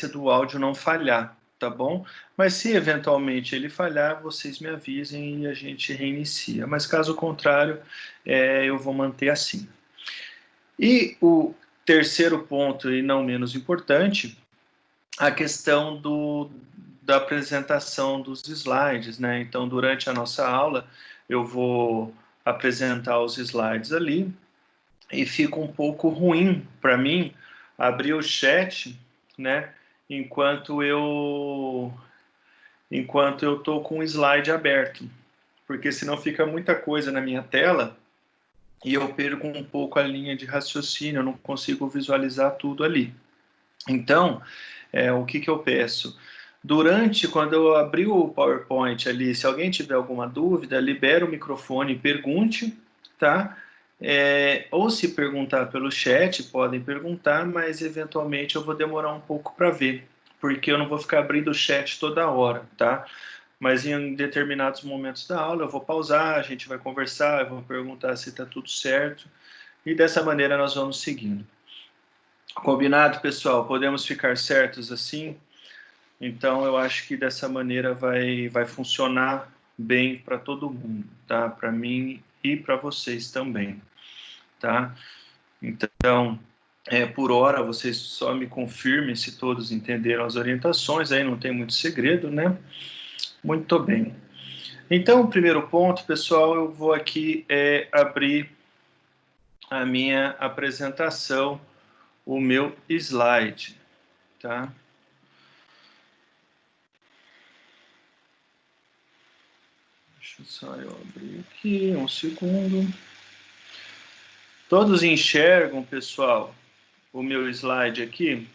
do áudio não falhar, tá bom? Mas se eventualmente ele falhar, vocês me avisem e a gente reinicia. Mas caso contrário, eu vou manter assim. E o terceiro ponto, e não menos importante, a questão da apresentação dos slides, né? Então, durante a nossa aula, eu vou apresentar os slides ali, e fica um pouco ruim para mim abrir o chat, né? Enquanto eu estou com o slide aberto, porque senão fica muita coisa na minha tela e eu perco um pouco a linha de raciocínio, eu não consigo visualizar tudo ali. Então, o que eu peço? Quando eu abrir o PowerPoint ali, se alguém tiver alguma dúvida, libera o microfone e pergunte, tá? Ou se perguntar pelo chat, podem perguntar, mas eventualmente eu vou demorar um pouco para ver, porque eu não vou ficar abrindo o chat toda hora, tá? Mas em determinados momentos da aula eu vou pausar, a gente vai conversar, eu vou perguntar se está tudo certo, e dessa maneira nós vamos seguindo. Combinado, pessoal? Podemos ficar certos assim? Então, eu acho que dessa maneira vai funcionar bem para todo mundo, tá? Para mim e para vocês também, tá? Então, por hora, vocês só me confirmem se todos entenderam as orientações, aí não tem muito segredo, né? Muito bem. Então, o primeiro ponto, pessoal, eu vou aqui abrir a minha apresentação, o meu slide, tá? Deixa só eu abrir aqui, um segundo. Todos enxergam, pessoal, o meu slide aqui?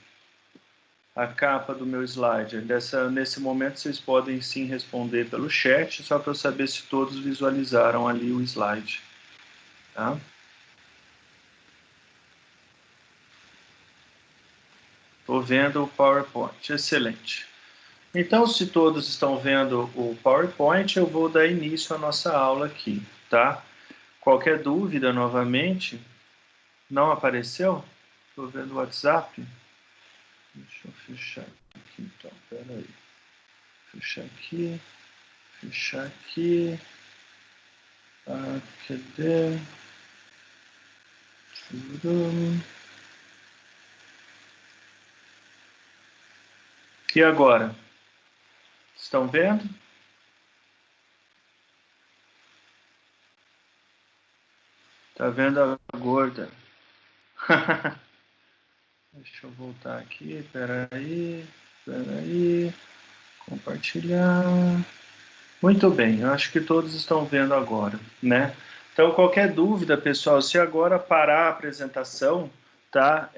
A capa do meu slide. Nesse momento, vocês podem sim responder pelo chat, só para eu saber se todos visualizaram ali o slide. Tá? Estou vendo o PowerPoint. Excelente. Então, se todos estão vendo o PowerPoint, eu vou dar início à nossa aula aqui, tá? Qualquer dúvida, novamente, não apareceu? Estou vendo o WhatsApp. Deixa eu fechar aqui, então, peraí. Fechar aqui, fechar aqui. Cadê? E agora? Estão vendo? Tá vendo a gorda? Deixa eu voltar aqui, peraí. Compartilhar. Muito bem, eu acho que todos estão vendo agora, né? Então, qualquer dúvida, pessoal, se agora parar a apresentação, tá?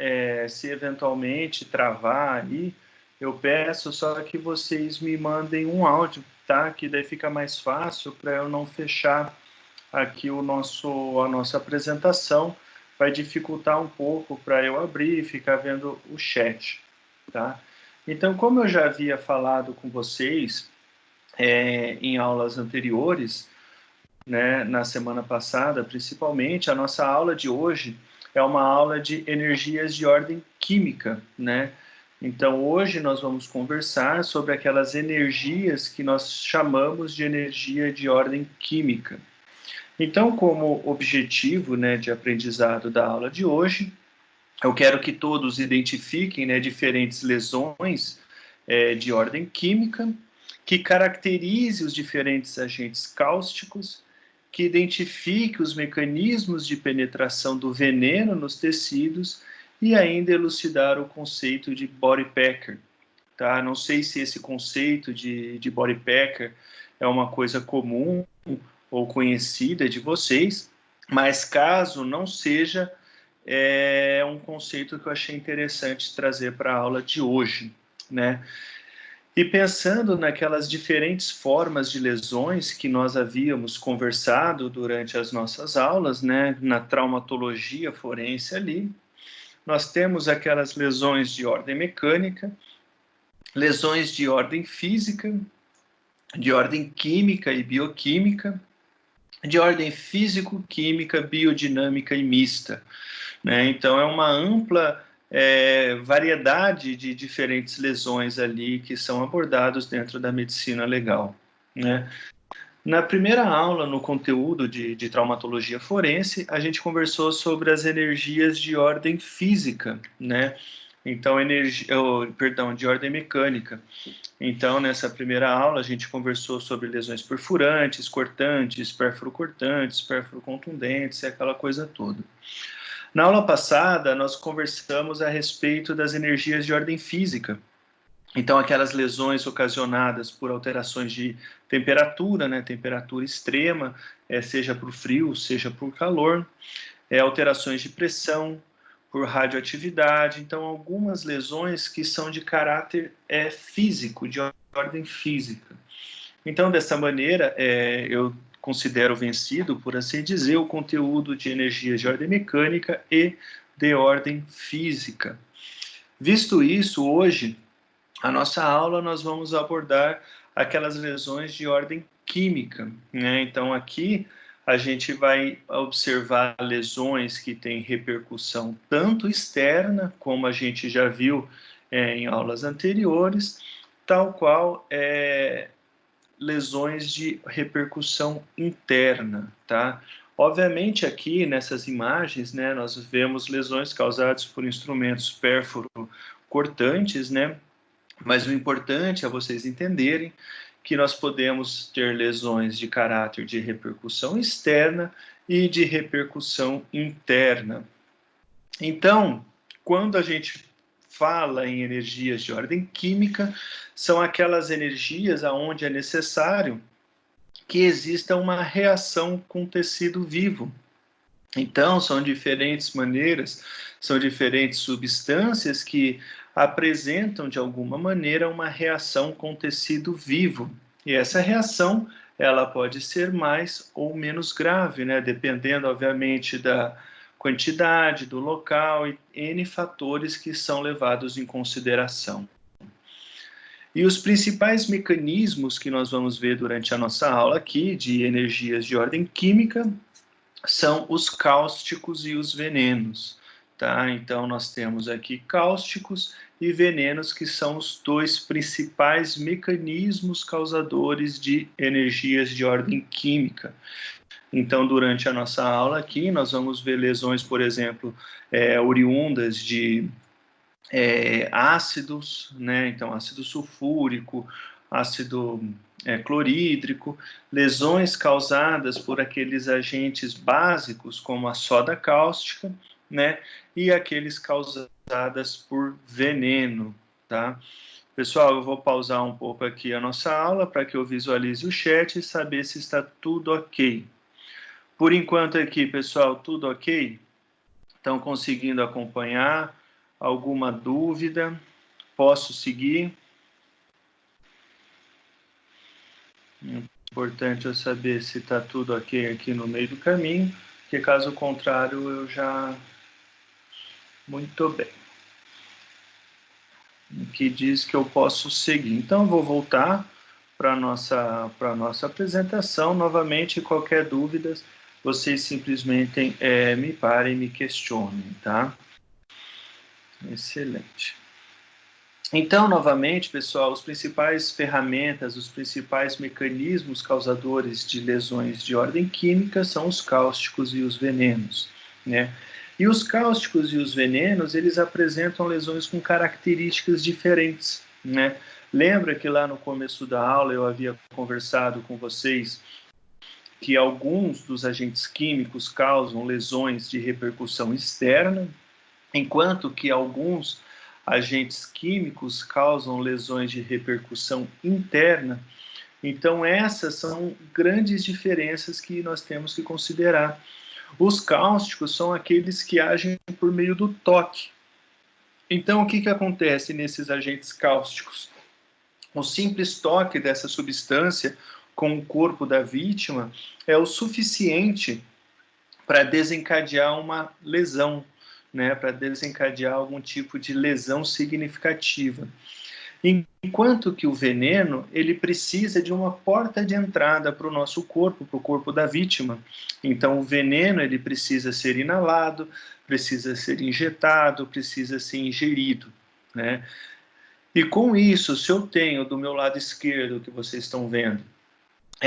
Se eventualmente travar aí, eu peço só que vocês me mandem um áudio, tá? Que daí fica mais fácil para eu não fechar aqui a nossa apresentação, vai dificultar um pouco para eu abrir e ficar vendo o chat, tá? Então, como eu já havia falado com vocês em aulas anteriores, né, na semana passada, principalmente, a nossa aula de hoje é uma aula de energias de ordem química, né? Então, hoje nós vamos conversar sobre aquelas energias que nós chamamos de energia de ordem química. Então, como objetivo, né, de aprendizado da aula de hoje, eu quero que todos identifiquem, né, diferentes lesões de ordem química, que caracterize os diferentes agentes cáusticos, que identifique os mecanismos de penetração do veneno nos tecidos e ainda elucidar o conceito de body packer. Tá? Não sei se esse conceito de body packer é uma coisa comum ou conhecida de vocês, mas caso não seja, é um conceito que eu achei interessante trazer para a aula de hoje, né? E pensando naquelas diferentes formas de lesões que nós havíamos conversado durante as nossas aulas, né, na traumatologia forense ali, nós temos aquelas lesões de ordem mecânica, lesões de ordem física, de ordem química e bioquímica, de ordem físico-química, biodinâmica e mista, né? Então, é uma ampla variedade de diferentes lesões ali que são abordados dentro da medicina legal, né? Na primeira aula, no conteúdo de traumatologia forense, a gente conversou sobre as energias de ordem física, né? Então, de ordem mecânica. Então, nessa primeira aula, a gente conversou sobre lesões perfurantes, cortantes, pérfuro-cortantes, pérfuro-contundentes, e aquela coisa toda. Na aula passada, nós conversamos a respeito das energias de ordem física. Então, aquelas lesões ocasionadas por alterações de temperatura, né, temperatura extrema, seja por frio, seja por calor, alterações de pressão, por radioatividade. Então, algumas lesões que são de caráter físico, de ordem física. Então, dessa maneira, eu considero vencido, por assim dizer, o conteúdo de energias de ordem mecânica e de ordem física. Visto isso, hoje, a nossa aula, nós vamos abordar aquelas lesões de ordem química, né? Então, aqui a gente vai observar lesões que têm repercussão tanto externa, como a gente já viu em aulas anteriores, tal qual lesões de repercussão interna, tá? Obviamente aqui nessas imagens, né, nós vemos lesões causadas por instrumentos pérfuro-cortantes, né? Mas o importante é vocês entenderem que nós podemos ter lesões de caráter de repercussão externa e de repercussão interna. Então, quando a gente fala em energias de ordem química, são aquelas energias onde é necessário que exista uma reação com o tecido vivo. Então, são diferentes maneiras, são diferentes substâncias que apresentam, de alguma maneira, uma reação com o tecido vivo. E essa reação, ela pode ser mais ou menos grave, né? Dependendo, obviamente, da quantidade, do local e N fatores que são levados em consideração. E os principais mecanismos que nós vamos ver durante a nossa aula aqui, de energias de ordem química, são os cáusticos e os venenos, tá? Então, nós temos aqui cáusticos e venenos, que são os dois principais mecanismos causadores de energias de ordem química. Então, durante a nossa aula aqui, nós vamos ver lesões, por exemplo, oriundas de ácidos, né? Então, ácido sulfúrico, ácido clorídrico, lesões causadas por aqueles agentes básicos, como a soda cáustica, né? E aqueles causadas por veneno, tá? Pessoal, eu vou pausar um pouco aqui a nossa aula para que eu visualize o chat e saber se está tudo ok. Por enquanto aqui, pessoal, tudo ok? Estão conseguindo acompanhar? Alguma dúvida? Posso seguir? Importante eu saber se está tudo ok aqui no meio do caminho, porque caso contrário eu já... Muito bem. Aqui diz que eu posso seguir. Então eu vou voltar para a nossa apresentação. Novamente, qualquer dúvida, vocês simplesmente me parem e me questionem, tá? Excelente. Então, novamente, pessoal, os principais ferramentas, os principais mecanismos causadores de lesões de ordem química são os cáusticos e os venenos, né? E os cáusticos e os venenos, eles apresentam lesões com características diferentes, né? Lembra que lá no começo da aula eu havia conversado com vocês que alguns dos agentes químicos causam lesões de repercussão externa, enquanto que alguns agentes químicos causam lesões de repercussão interna. Então, essas são grandes diferenças que nós temos que considerar. Os cáusticos são aqueles que agem por meio do toque. Então, o que acontece nesses agentes cáusticos? O simples toque dessa substância com o corpo da vítima é o suficiente para desencadear uma lesão, né, para desencadear algum tipo de lesão significativa. Enquanto que o veneno, ele precisa de uma porta de entrada para o nosso corpo, para o corpo da vítima. Então, o veneno, ele precisa ser inalado, precisa ser injetado, precisa ser ingerido, né? E com isso, se eu tenho do meu lado esquerdo, que vocês estão vendo,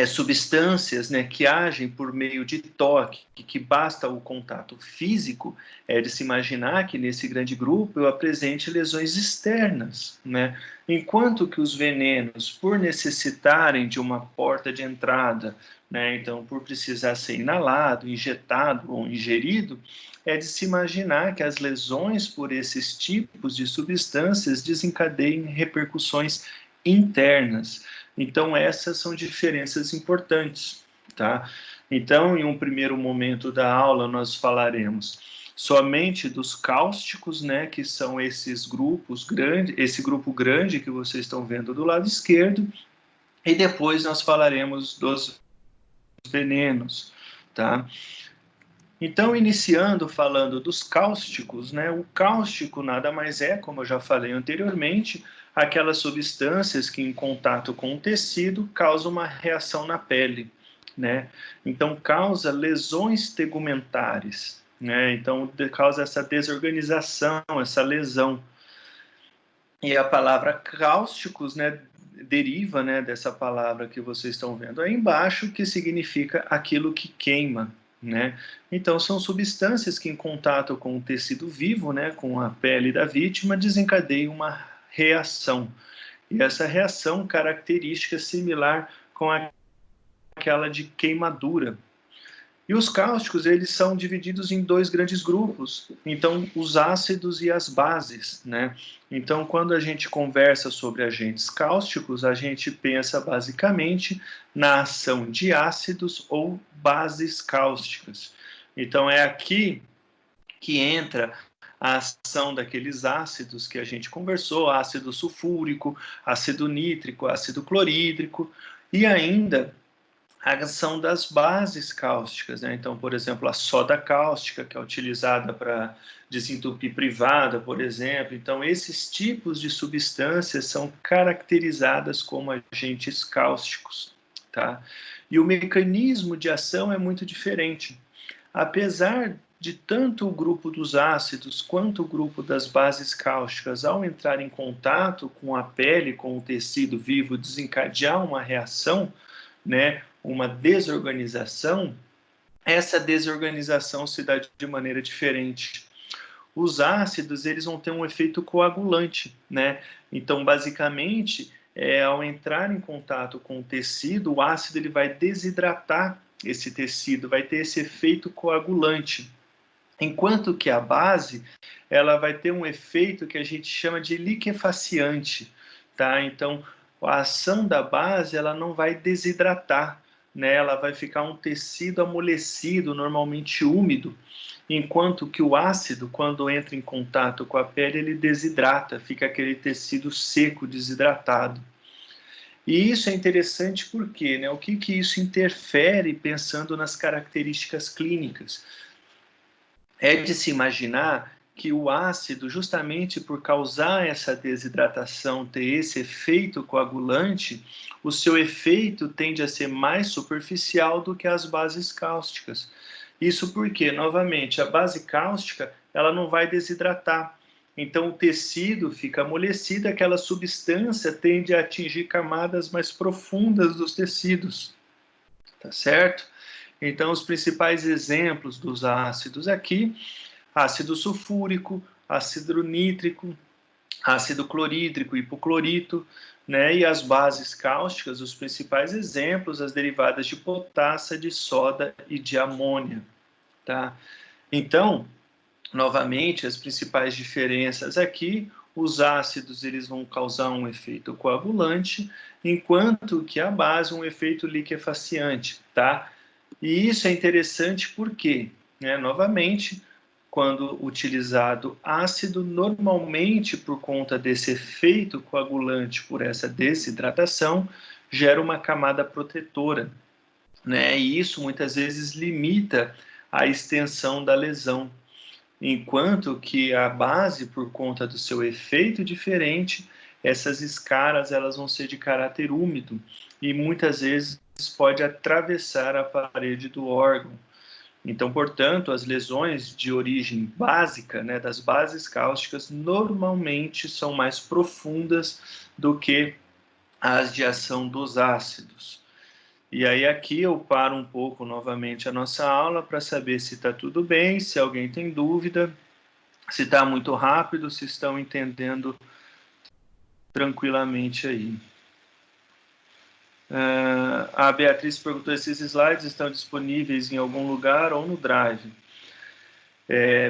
substâncias, né, que agem por meio de toque, que basta o contato físico, é de se imaginar que nesse grande grupo eu apresente lesões externas, né? Enquanto que os venenos, por necessitarem de uma porta de entrada, né, então por precisar ser inalado, injetado ou ingerido, é de se imaginar que as lesões por esses tipos de substâncias desencadeiem repercussões internas. Então, essas são diferenças importantes, tá? Então, em um primeiro momento da aula, nós falaremos somente dos cáusticos, né, que são esses grupos grandes, esse grupo grande que vocês estão vendo do lado esquerdo, e depois nós falaremos dos venenos, tá? Então, iniciando falando dos cáusticos, né, o cáustico nada mais é, como eu já falei anteriormente, aquelas substâncias que em contato com o tecido causam uma reação na pele, né? Então, causa lesões tegumentares, né? Então, causa essa desorganização, essa lesão. E a palavra cáusticos, né, deriva, né, dessa palavra que vocês estão vendo aí embaixo, que significa aquilo que queima, né? Então, são substâncias que, em contato com o tecido vivo, né, com a pele da vítima, desencadeiam uma reação. E essa reação característica similar com aquela de queimadura. E os cáusticos, eles são divididos em dois grandes grupos. Então, os ácidos e as bases, né? Então, quando a gente conversa sobre agentes cáusticos, a gente pensa basicamente na ação de ácidos ou bases cáusticas. Então, é aqui que entra a ação daqueles ácidos que a gente conversou, ácido sulfúrico, ácido nítrico, ácido clorídrico, e ainda a ação das bases cáusticas, né? Então, por exemplo, a soda cáustica, que é utilizada para desentupir privada, por exemplo. Então, esses tipos de substâncias são caracterizadas como agentes cáusticos, tá? E o mecanismo de ação é muito diferente. Apesar de tanto o grupo dos ácidos quanto o grupo das bases cáusticas, ao entrar em contato com a pele, com o tecido vivo, desencadear uma reação, né, uma desorganização, essa desorganização se dá de maneira diferente. Os ácidos, eles vão ter um efeito coagulante, né? Então, basicamente, ao entrar em contato com o tecido, o ácido ele vai desidratar esse tecido, vai ter esse efeito coagulante. Enquanto que a base, ela vai ter um efeito que a gente chama de liquefaciente, tá? Então, a ação da base, ela não vai desidratar, né? Ela vai ficar um tecido amolecido, normalmente úmido, enquanto que o ácido, quando entra em contato com a pele, ele desidrata, fica aquele tecido seco, desidratado. E isso é interessante porque, né? O que isso interfere pensando nas características clínicas? É de se imaginar que o ácido, justamente por causar essa desidratação, ter esse efeito coagulante, o seu efeito tende a ser mais superficial do que as bases cáusticas. Isso porque, novamente, a base cáustica, ela não vai desidratar. Então, o tecido fica amolecido, aquela substância tende a atingir camadas mais profundas dos tecidos, tá certo? Então, os principais exemplos dos ácidos aqui: ácido sulfúrico, ácido nítrico, ácido clorídrico, hipoclorito, né? E as bases cáusticas, os principais exemplos, as derivadas de potássio, de soda e de amônia, tá? Então, novamente, as principais diferenças aqui: os ácidos eles vão causar um efeito coagulante, enquanto que a base um efeito liquefaciante, tá? E isso é interessante porque, né, novamente, quando utilizado ácido, normalmente por conta desse efeito coagulante por essa desidratação, gera uma camada protetora, né? E isso muitas vezes limita a extensão da lesão, enquanto que a base, por conta do seu efeito diferente, essas escaras elas vão ser de caráter úmido e muitas vezes pode atravessar a parede do órgão. Então, portanto, as lesões de origem básica, né, das bases cáusticas, normalmente são mais profundas do que as de ação dos ácidos. E aí aqui eu paro um pouco novamente a nossa aula para saber se está tudo bem, se alguém tem dúvida, se está muito rápido, se estão entendendo tranquilamente aí. A Beatriz perguntou se esses slides estão disponíveis em algum lugar ou no Drive.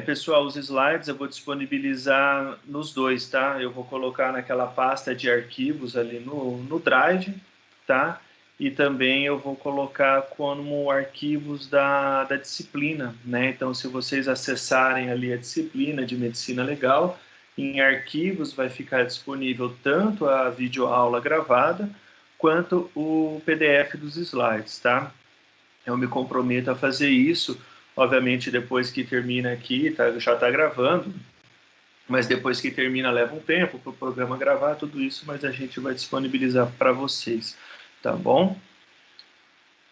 Pessoal, os slides eu vou disponibilizar nos dois, tá? Eu vou colocar naquela pasta de arquivos ali no Drive, tá? E também eu vou colocar como arquivos da disciplina, né? Então, se vocês acessarem ali a disciplina de Medicina Legal, em arquivos vai ficar disponível tanto a videoaula gravada, quanto o PDF dos slides, tá? Eu me comprometo a fazer isso, obviamente depois que termina aqui, já está gravando, mas depois que termina leva um tempo para o programa gravar tudo isso, mas a gente vai disponibilizar para vocês, tá bom?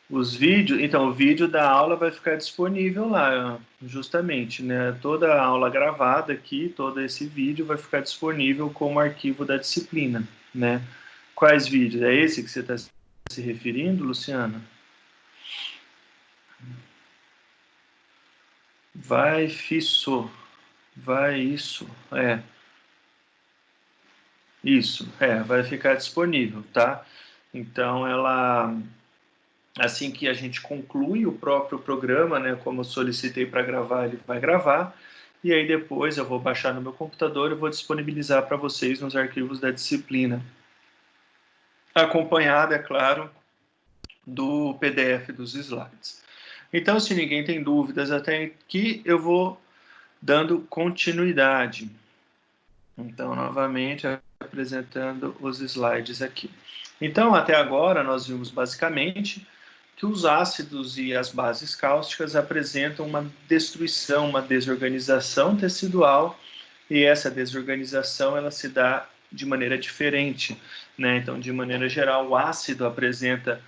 Os vídeos, então o vídeo da aula vai ficar disponível lá, justamente, né? Toda a aula gravada aqui, todo esse vídeo vai ficar disponível como arquivo da disciplina, né? Quais vídeos? É esse que você está se referindo, Luciana? Vai isso, vai ficar disponível, tá? Então, assim que a gente conclui o próprio programa, né, como eu solicitei para gravar, ele vai gravar, e aí depois eu vou baixar no meu computador e vou disponibilizar para vocês nos arquivos da disciplina, acompanhado, é claro, do PDF dos slides. Então, se ninguém tem dúvidas até aqui, eu vou dando continuidade. Então, novamente, apresentando os slides aqui. Então, até agora, nós vimos basicamente que os ácidos e as bases cáusticas apresentam uma destruição, uma desorganização tecidual, e essa desorganização ela se dá de maneira diferente, né? Então, de maneira geral, o ácido apresenta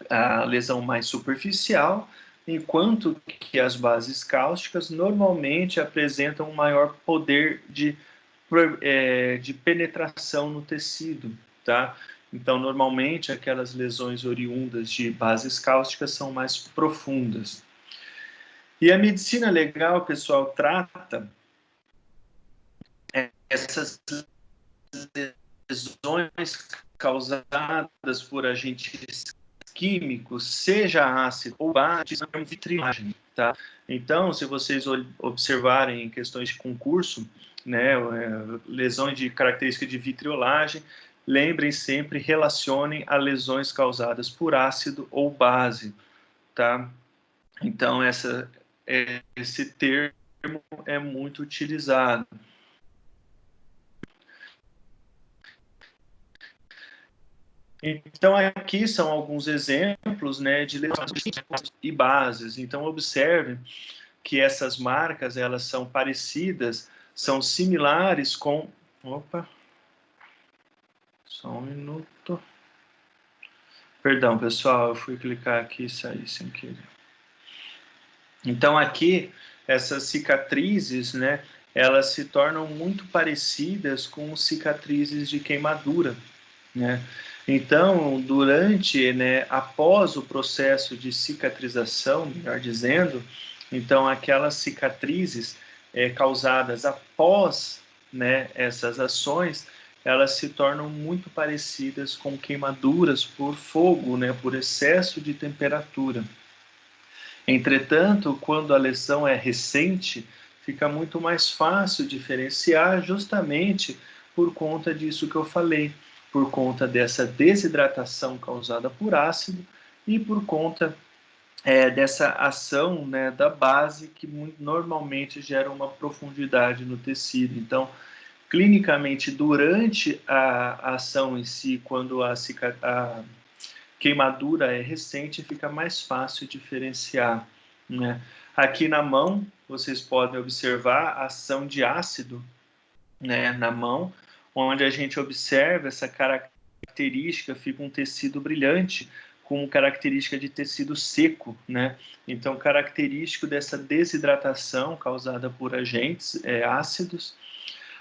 a lesão mais superficial, enquanto que as bases cáusticas normalmente apresentam um maior poder de penetração no tecido, tá? Então, normalmente, aquelas lesões oriundas de bases cáusticas são mais profundas. E a medicina legal, pessoal, trata essas lesões causadas por agentes químicos, seja ácido ou base, é vitrilagem, tá? Então, se vocês observarem em questões de concurso, né, lesões de característica de vitriolagem, lembrem sempre, relacionem a lesões causadas por ácido ou base, tá? Então, esse termo é muito utilizado. Então, aqui são alguns exemplos, né, de lesões e bases. Então, observe que essas marcas, elas são parecidas, são similares com... Opa! Só um minuto. Perdão, pessoal, eu fui clicar aqui e saí sem querer. Então, aqui, essas cicatrizes, né, elas se tornam muito parecidas com cicatrizes de queimadura, né? Então, após o processo de cicatrização, melhor dizendo, então aquelas cicatrizes causadas após, né, essas ações, elas se tornam muito parecidas com queimaduras por fogo, né, por excesso de temperatura. Entretanto, quando a lesão é recente, fica muito mais fácil diferenciar justamente por conta disso que eu falei, por conta dessa desidratação causada por ácido e por conta dessa ação, né, da base que normalmente gera uma profundidade no tecido. Então, clinicamente, durante a ação em si, quando a queimadura é recente, fica mais fácil diferenciar, né? Aqui na mão, vocês podem observar a ação de ácido né, na mão, onde a gente observa essa característica, fica um tecido brilhante, com característica de tecido seco, né? Então, característico dessa desidratação causada por agentes ácidos.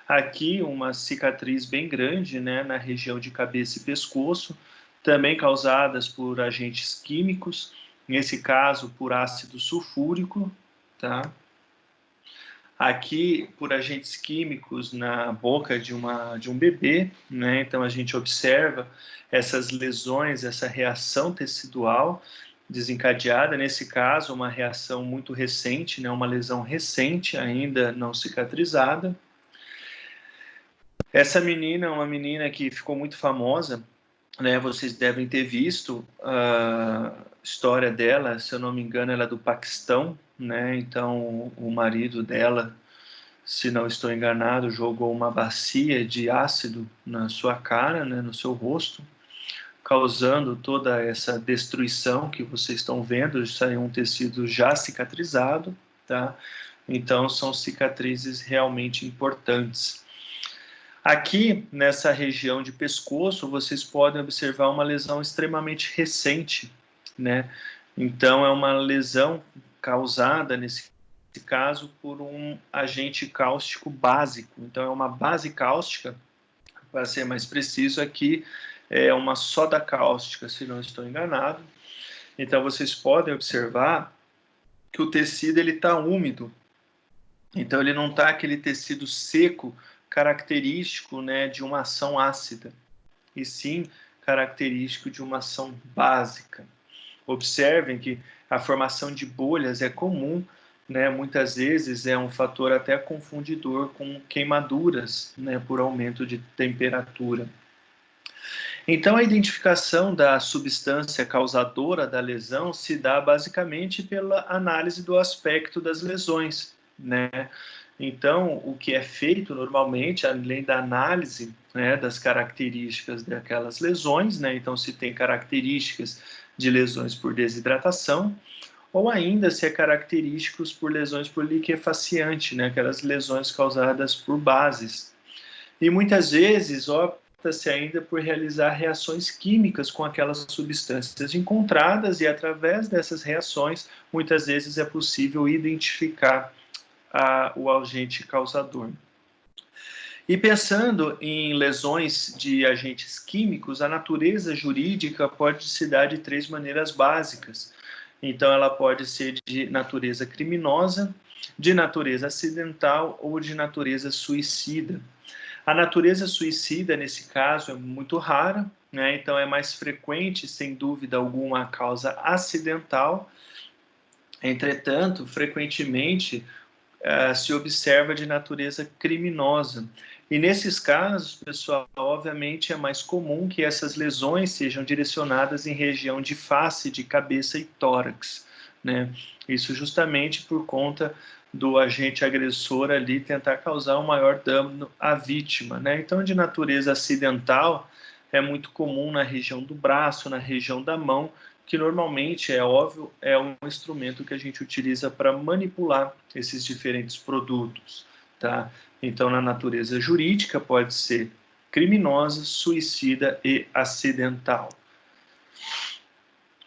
Aqui, uma cicatriz bem grande, né, na região de cabeça e pescoço, também causadas por agentes químicos, nesse caso, por ácido sulfúrico, tá? Aqui, por agentes químicos na boca de um bebê, né? Então, a gente observa essas lesões, essa reação tecidual desencadeada, nesse caso, uma reação muito recente, né? Uma lesão recente, ainda não cicatrizada. Essa menina é uma menina que ficou muito famosa, né? Vocês devem ter visto a história dela, se eu não me engano, ela é do Paquistão, né? Então, o marido dela, se não estou enganado, jogou uma bacia de ácido na sua cara, né, no seu rosto, causando toda essa destruição que vocês estão vendo. Isso aí é um tecido já cicatrizado, tá? Então, são cicatrizes realmente importantes. Aqui, nessa região de pescoço, vocês podem observar uma lesão extremamente recente, né? Então, é uma lesão causada, nesse caso, por um agente cáustico básico. Então, é uma base cáustica, para ser mais preciso, aqui é uma soda cáustica, se não estou enganado. Então, vocês podem observar que o tecido está úmido. Então, ele não está aquele tecido seco, característico, né, de uma ação ácida, e sim característico de uma ação básica. Observem que a formação de bolhas é comum, né, muitas vezes é um fator até confundidor com queimaduras, né, por aumento de temperatura. Então, a identificação da substância causadora da lesão se dá basicamente pela análise do aspecto das lesões, né? Então, o que é feito normalmente, além da análise, né, das características daquelas lesões, né? Então, se tem características de lesões por desidratação, ou ainda se é característicos por lesões por liquefaciante, né? Aquelas lesões causadas por bases. E muitas vezes opta-se ainda por realizar reações químicas com aquelas substâncias encontradas, e através dessas reações, muitas vezes é possível identificar o agente causador. E pensando em lesões de agentes químicos, a natureza jurídica pode se dar de três maneiras básicas. Então, ela pode ser de natureza criminosa, de natureza acidental ou de natureza suicida. A natureza suicida, nesse caso, é muito rara, né? Então é mais frequente, sem dúvida alguma, a causa acidental. Entretanto, frequentemente se observa de natureza criminosa. E nesses casos, pessoal, obviamente é mais comum que essas lesões sejam direcionadas em região de face, de cabeça e tórax, né? Isso justamente por conta do agente agressor ali tentar causar um maior dano à vítima, né? Então, de natureza acidental, é muito comum na região do braço, na região da mão, que normalmente, é óbvio, é um instrumento que a gente utiliza para manipular esses diferentes produtos, tá? Então, na natureza jurídica, pode ser criminosa, suicida e acidental.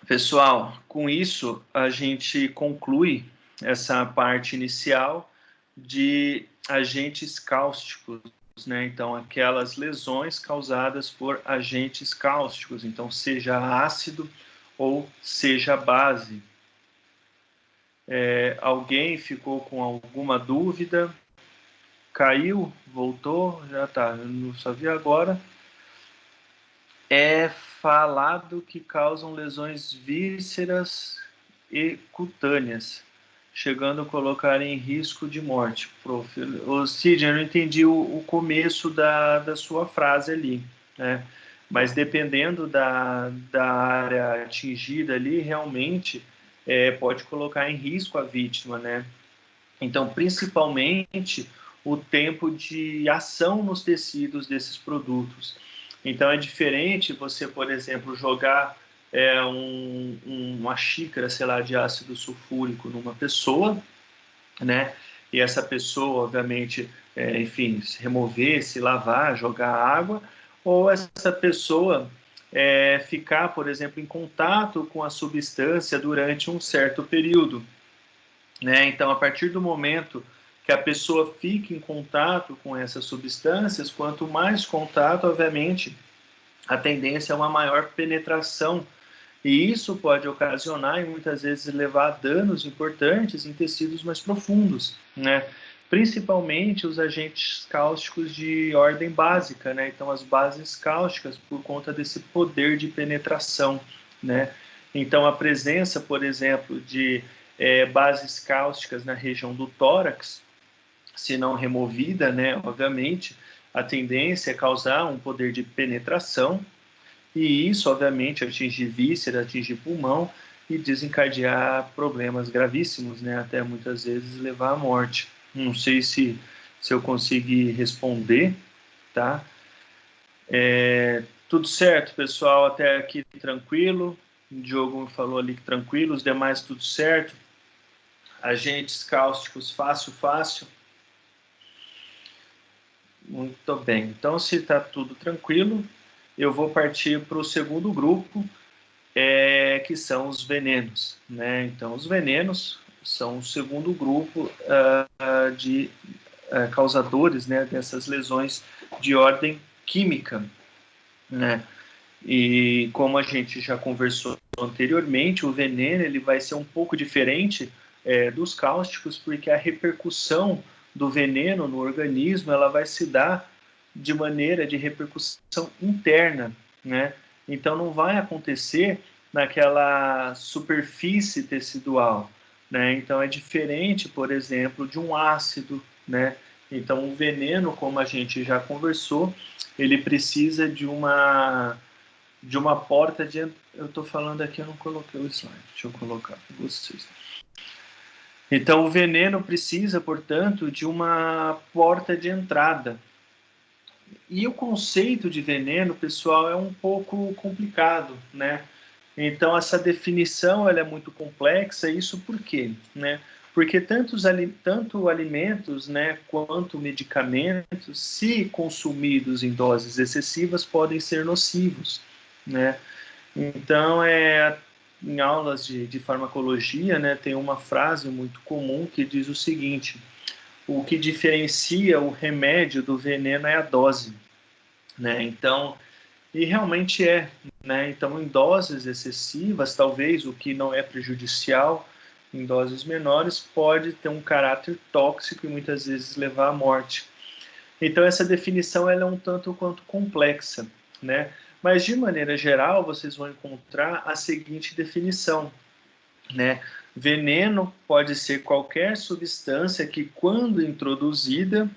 Pessoal, com isso, a gente conclui essa parte inicial de agentes cáusticos, né? Então, aquelas lesões causadas por agentes cáusticos, então, seja ácido ou seja base. Alguém ficou com alguma dúvida? Caiu? Voltou? Já tá, eu não sabia agora. É falado que causam lesões vísceras e cutâneas, chegando a colocar em risco de morte. Prof. Ô, Cid, eu não entendi o começo da sua frase ali, né? Mas dependendo da área atingida ali, realmente pode colocar em risco a vítima, né? Então, principalmente o tempo de ação nos tecidos desses produtos. Então, é diferente você, por exemplo, jogar uma xícara, sei lá, de ácido sulfúrico numa pessoa, né? e essa pessoa, obviamente, enfim, se remover, se lavar, jogar água, ou essa pessoa ficar, por exemplo, em contato com a substância durante um certo período, né? Então, a partir do momento que a pessoa fica em contato com essas substâncias, quanto mais contato, obviamente, a tendência é uma maior penetração, e isso pode ocasionar e muitas vezes levar a danos importantes em tecidos mais profundos, né? Principalmente os agentes cáusticos de ordem básica, né? Então, as bases cáusticas, por conta desse poder de penetração, né? Então, a presença, por exemplo, de bases cáusticas na região do tórax, se não removida, né? Obviamente, a tendência é causar um poder de penetração, e isso, obviamente, atingir víscera, atingir pulmão e desencadear problemas gravíssimos, né? Até muitas vezes levar à morte. Não sei se eu consegui responder, tá? Tudo certo, pessoal, até aqui tranquilo. O Diogo falou ali que tranquilo, os demais tudo certo. Agentes cáusticos fácil, fácil. Muito bem. Então, se está tudo tranquilo, eu vou partir para o segundo grupo, que são os venenos, né? Então, os venenos são o segundo grupo de causadores, né, dessas lesões de ordem química, né? E como a gente já conversou anteriormente, o veneno ele vai ser um pouco diferente dos cáusticos, porque a repercussão do veneno no organismo ela vai se dar de maneira de repercussão interna, né? Então não vai acontecer naquela superfície tecidual, né? Então é diferente, por exemplo, de um ácido, né? Então o veneno, como a gente já conversou, ele precisa de uma porta de... Eu estou falando aqui, eu não coloquei o slide, deixa eu colocar para vocês. Então, o veneno precisa, portanto, de uma porta de entrada. E o conceito de veneno, pessoal, é um pouco complicado, né? Então, essa definição ela é muito complexa, isso por quê? Né? Porque tanto alimentos, né, quanto medicamentos, se consumidos em doses excessivas, podem ser nocivos, né? Então, em aulas de farmacologia, né, tem uma frase muito comum que diz o seguinte: o que diferencia o remédio do veneno é a dose, né? Então, e realmente né? Então, em doses excessivas, talvez o que não é prejudicial, em doses menores, pode ter um caráter tóxico e muitas vezes levar à morte. Então, essa definição ela é um tanto quanto complexa, né? Mas, de maneira geral, vocês vão encontrar a seguinte definição, né? Veneno pode ser qualquer substância que, quando introduzida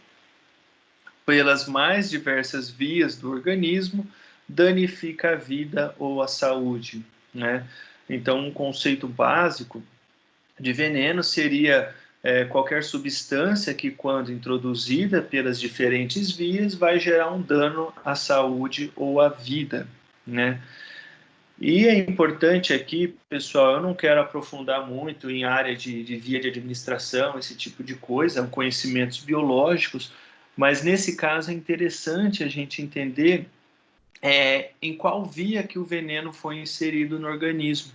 pelas mais diversas vias do organismo, danifica a vida ou a saúde, né? Então, um conceito básico de veneno seria qualquer substância que, quando introduzida pelas diferentes vias, vai gerar um dano à saúde ou à vida, né? E é importante aqui, pessoal, eu não quero aprofundar muito em área de via de administração, esse tipo de coisa, conhecimentos biológicos, mas nesse caso é interessante a gente entender em qual via que o veneno foi inserido no organismo,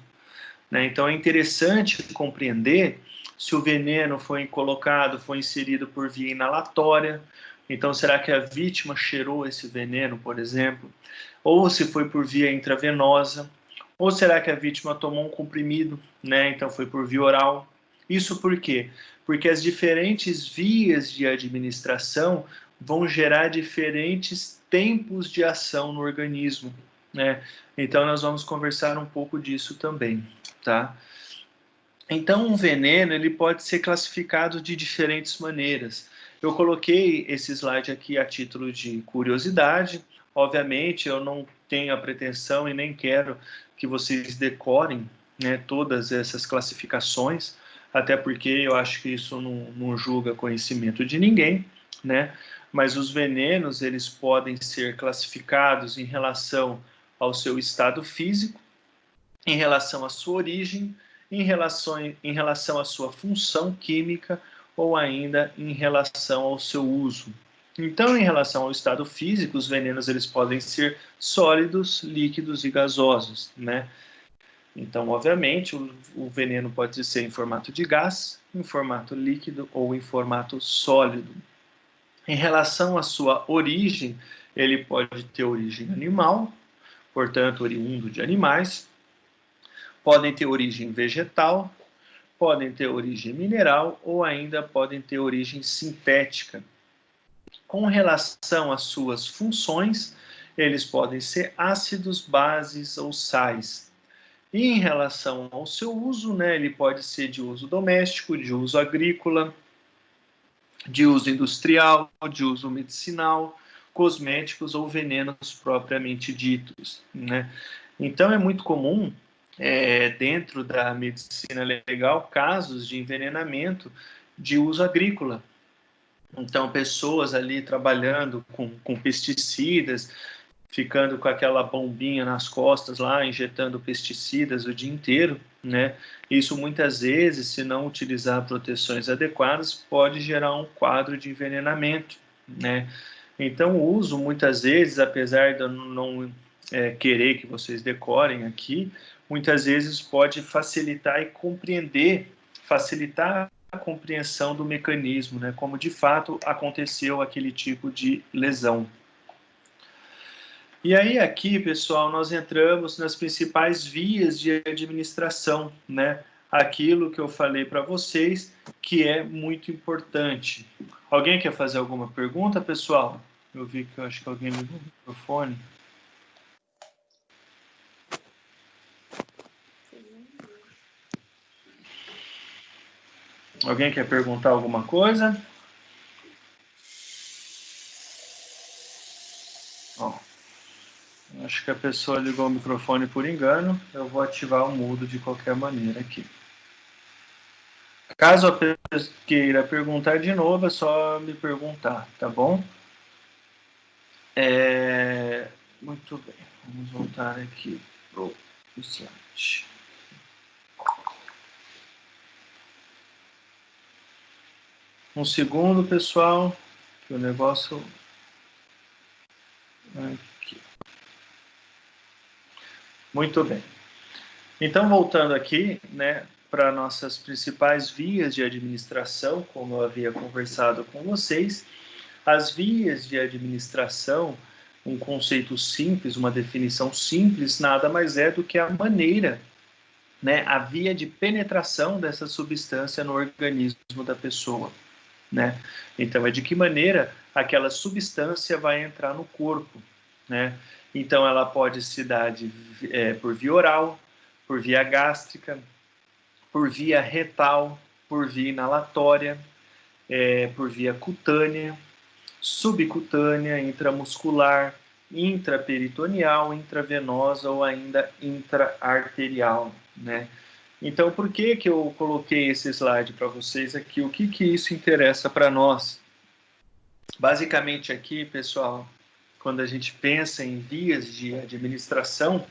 né? Então é interessante compreender se o veneno foi colocado, foi inserido por via inalatória. Então, será que a vítima cheirou esse veneno, por exemplo? Ou se foi por via intravenosa? Ou será que a vítima tomou um comprimido, né? Então foi por via oral? Isso por quê? Porque as diferentes vias de administração vão gerar diferentes tempos de ação no organismo, né? Então nós vamos conversar um pouco disso também, tá? Então, um veneno ele pode ser classificado de diferentes maneiras. Eu coloquei esse slide aqui a título de curiosidade. Obviamente, eu não tenho a pretensão e nem quero que vocês decorem, né, todas essas classificações, até porque eu acho que isso não julga conhecimento de ninguém, né? Mas os venenos eles podem ser classificados em relação ao seu estado físico, em relação à sua origem, em relação à sua função química ou ainda em relação ao seu uso. Então, em relação ao estado físico, os venenos eles podem ser sólidos, líquidos e gasosos, né? Então, obviamente, o veneno pode ser em formato de gás, em formato líquido ou em formato sólido. Em relação à sua origem, ele pode ter origem animal, portanto, oriundo de animais, podem ter origem vegetal, podem ter origem mineral ou ainda podem ter origem sintética. Com relação às suas funções, eles podem ser ácidos, bases ou sais. E em relação ao seu uso, né, ele pode ser de uso doméstico, de uso agrícola, de uso industrial, de uso medicinal, cosméticos ou venenos propriamente ditos, né? Então é muito comum, dentro da medicina legal, casos de envenenamento de uso agrícola. Então, pessoas ali trabalhando com pesticidas, ficando com aquela bombinha nas costas lá, injetando pesticidas o dia inteiro, né? Isso muitas vezes, se não utilizar proteções adequadas, pode gerar um quadro de envenenamento, né? Então, o uso, muitas vezes, apesar de eu não querer que vocês decorem aqui, muitas vezes pode facilitar e facilitar a compreensão do mecanismo, né? Como de fato aconteceu aquele tipo de lesão. E aí aqui, pessoal, nós entramos nas principais vias de administração, né? Aquilo que eu falei para vocês, que é muito importante. Alguém quer fazer alguma pergunta, pessoal? Eu vi que eu acho que alguém ligou o microfone. Alguém quer perguntar alguma coisa? Ó, acho que a pessoa ligou o microfone por engano. Eu vou ativar o mudo de qualquer maneira aqui. Caso a pessoa queira perguntar de novo, é só me perguntar, tá bom? Muito bem, vamos voltar aqui para o slide. Um segundo, pessoal, que o negócio... Aqui. Muito bem. Então, voltando aqui, né, para nossas principais vias de administração, como eu havia conversado com vocês, as vias de administração, um conceito simples, uma definição simples, nada mais é do que a maneira, né, a via de penetração dessa substância no organismo da pessoa, né? Então, é de que maneira aquela substância vai entrar no corpo, né? Então, ela pode se dar por via oral, por via gástrica, por via retal, por via inalatória, por via cutânea, subcutânea, intramuscular, intraperitoneal, intravenosa ou ainda intraarterial, né? Então, por que que eu coloquei esse slide para vocês aqui? O que que isso interessa para nós? Basicamente aqui, pessoal, quando a gente pensa em vias de administração,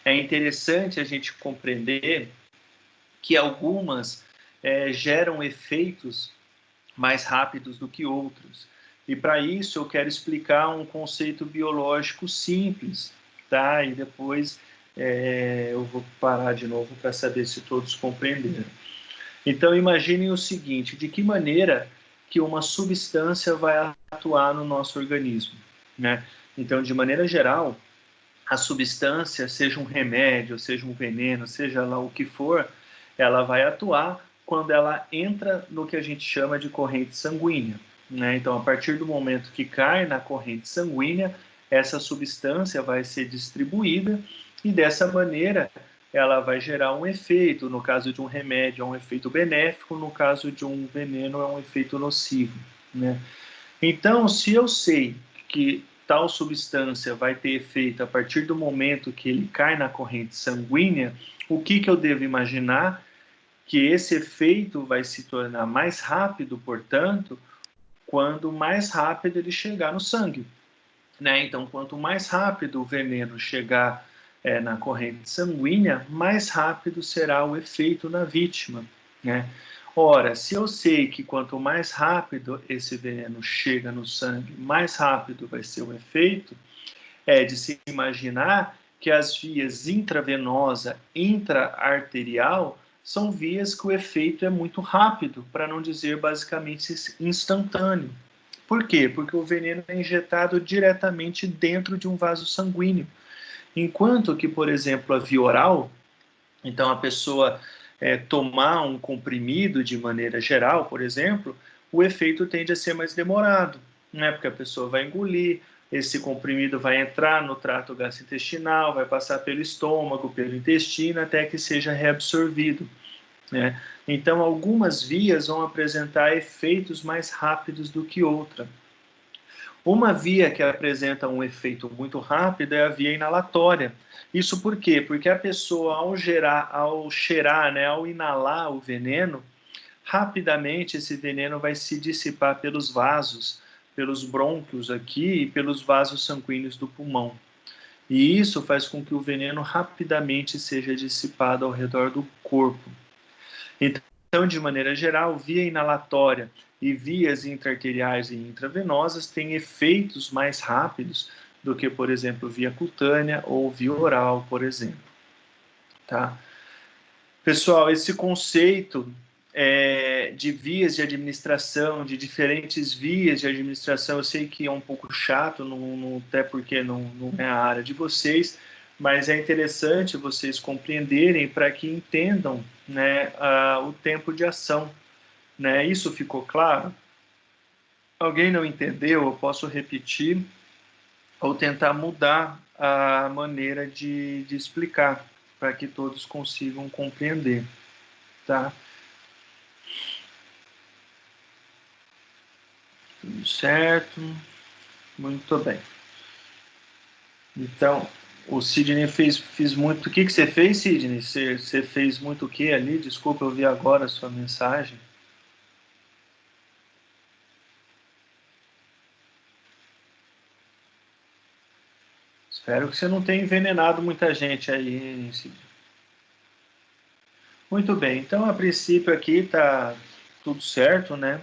é interessante a gente compreender que algumas geram efeitos mais rápidos do que outros. E para isso eu quero explicar um conceito biológico simples, tá? E depois eu vou parar de novo para saber se todos compreenderam. Então imaginem o seguinte, de que maneira que uma substância vai atuar no nosso organismo, né? Então, de maneira geral, a substância, seja um remédio, seja um veneno, seja lá o que for, ela vai atuar quando ela entra no que a gente chama de corrente sanguínea, né? Então, a partir do momento que cai na corrente sanguínea, essa substância vai ser distribuída e dessa maneira ela vai gerar um efeito. No caso de um remédio, é um efeito benéfico, no caso de um veneno, é um efeito nocivo, né? Então, se eu sei que tal substância vai ter efeito a partir do momento que ele cai na corrente sanguínea, o que eu devo imaginar? Que esse efeito vai se tornar mais rápido, portanto, quando mais rápido ele chegar no sangue, né? Então, quanto mais rápido o veneno chegar na corrente sanguínea, mais rápido será o efeito na vítima, né? Ora, se eu sei que quanto mais rápido esse veneno chega no sangue, mais rápido vai ser o efeito, é de se imaginar que as vias intravenosa, intraarterial, são vias que o efeito é muito rápido, para não dizer basicamente instantâneo. Por quê? Porque o veneno é injetado diretamente dentro de um vaso sanguíneo. Enquanto que, por exemplo, a via oral, então a pessoa tomar um comprimido de maneira geral, por exemplo, o efeito tende a ser mais demorado, né? Porque a pessoa vai engolir, esse comprimido vai entrar no trato gastrointestinal, vai passar pelo estômago, pelo intestino, até que seja reabsorvido, né? Então, algumas vias vão apresentar efeitos mais rápidos do que outra. Uma via que apresenta um efeito muito rápido é a via inalatória. Isso por quê? Porque a pessoa, ao cheirar, né, ao inalar o veneno, rapidamente esse veneno vai se dissipar pelos vasos, pelos brônquios aqui e pelos vasos sanguíneos do pulmão. E isso faz com que o veneno rapidamente seja dissipado ao redor do corpo. Então, de maneira geral, via inalatória e vias intraarteriais e intravenosas têm efeitos mais rápidos do que, por exemplo, via cutânea ou via oral, por exemplo. Tá? Pessoal, esse conceito de vias de administração, de diferentes vias de administração, eu sei que é um pouco chato, até porque não é a área de vocês, mas é interessante vocês compreenderem para que entendam, né, o tempo de ação. Né? Isso ficou claro? Alguém não entendeu? Eu posso repetir ou tentar mudar a maneira de explicar, para que todos consigam compreender. Tá? Tudo certo? Muito bem. Então, o Sidney fez muito... O que você fez, Sidney? Você fez muito o que ali? Desculpa, eu vi agora a sua mensagem. Espero que você não tenha envenenado muita gente aí, Sidney. Muito bem. Então, a princípio aqui está tudo certo, né?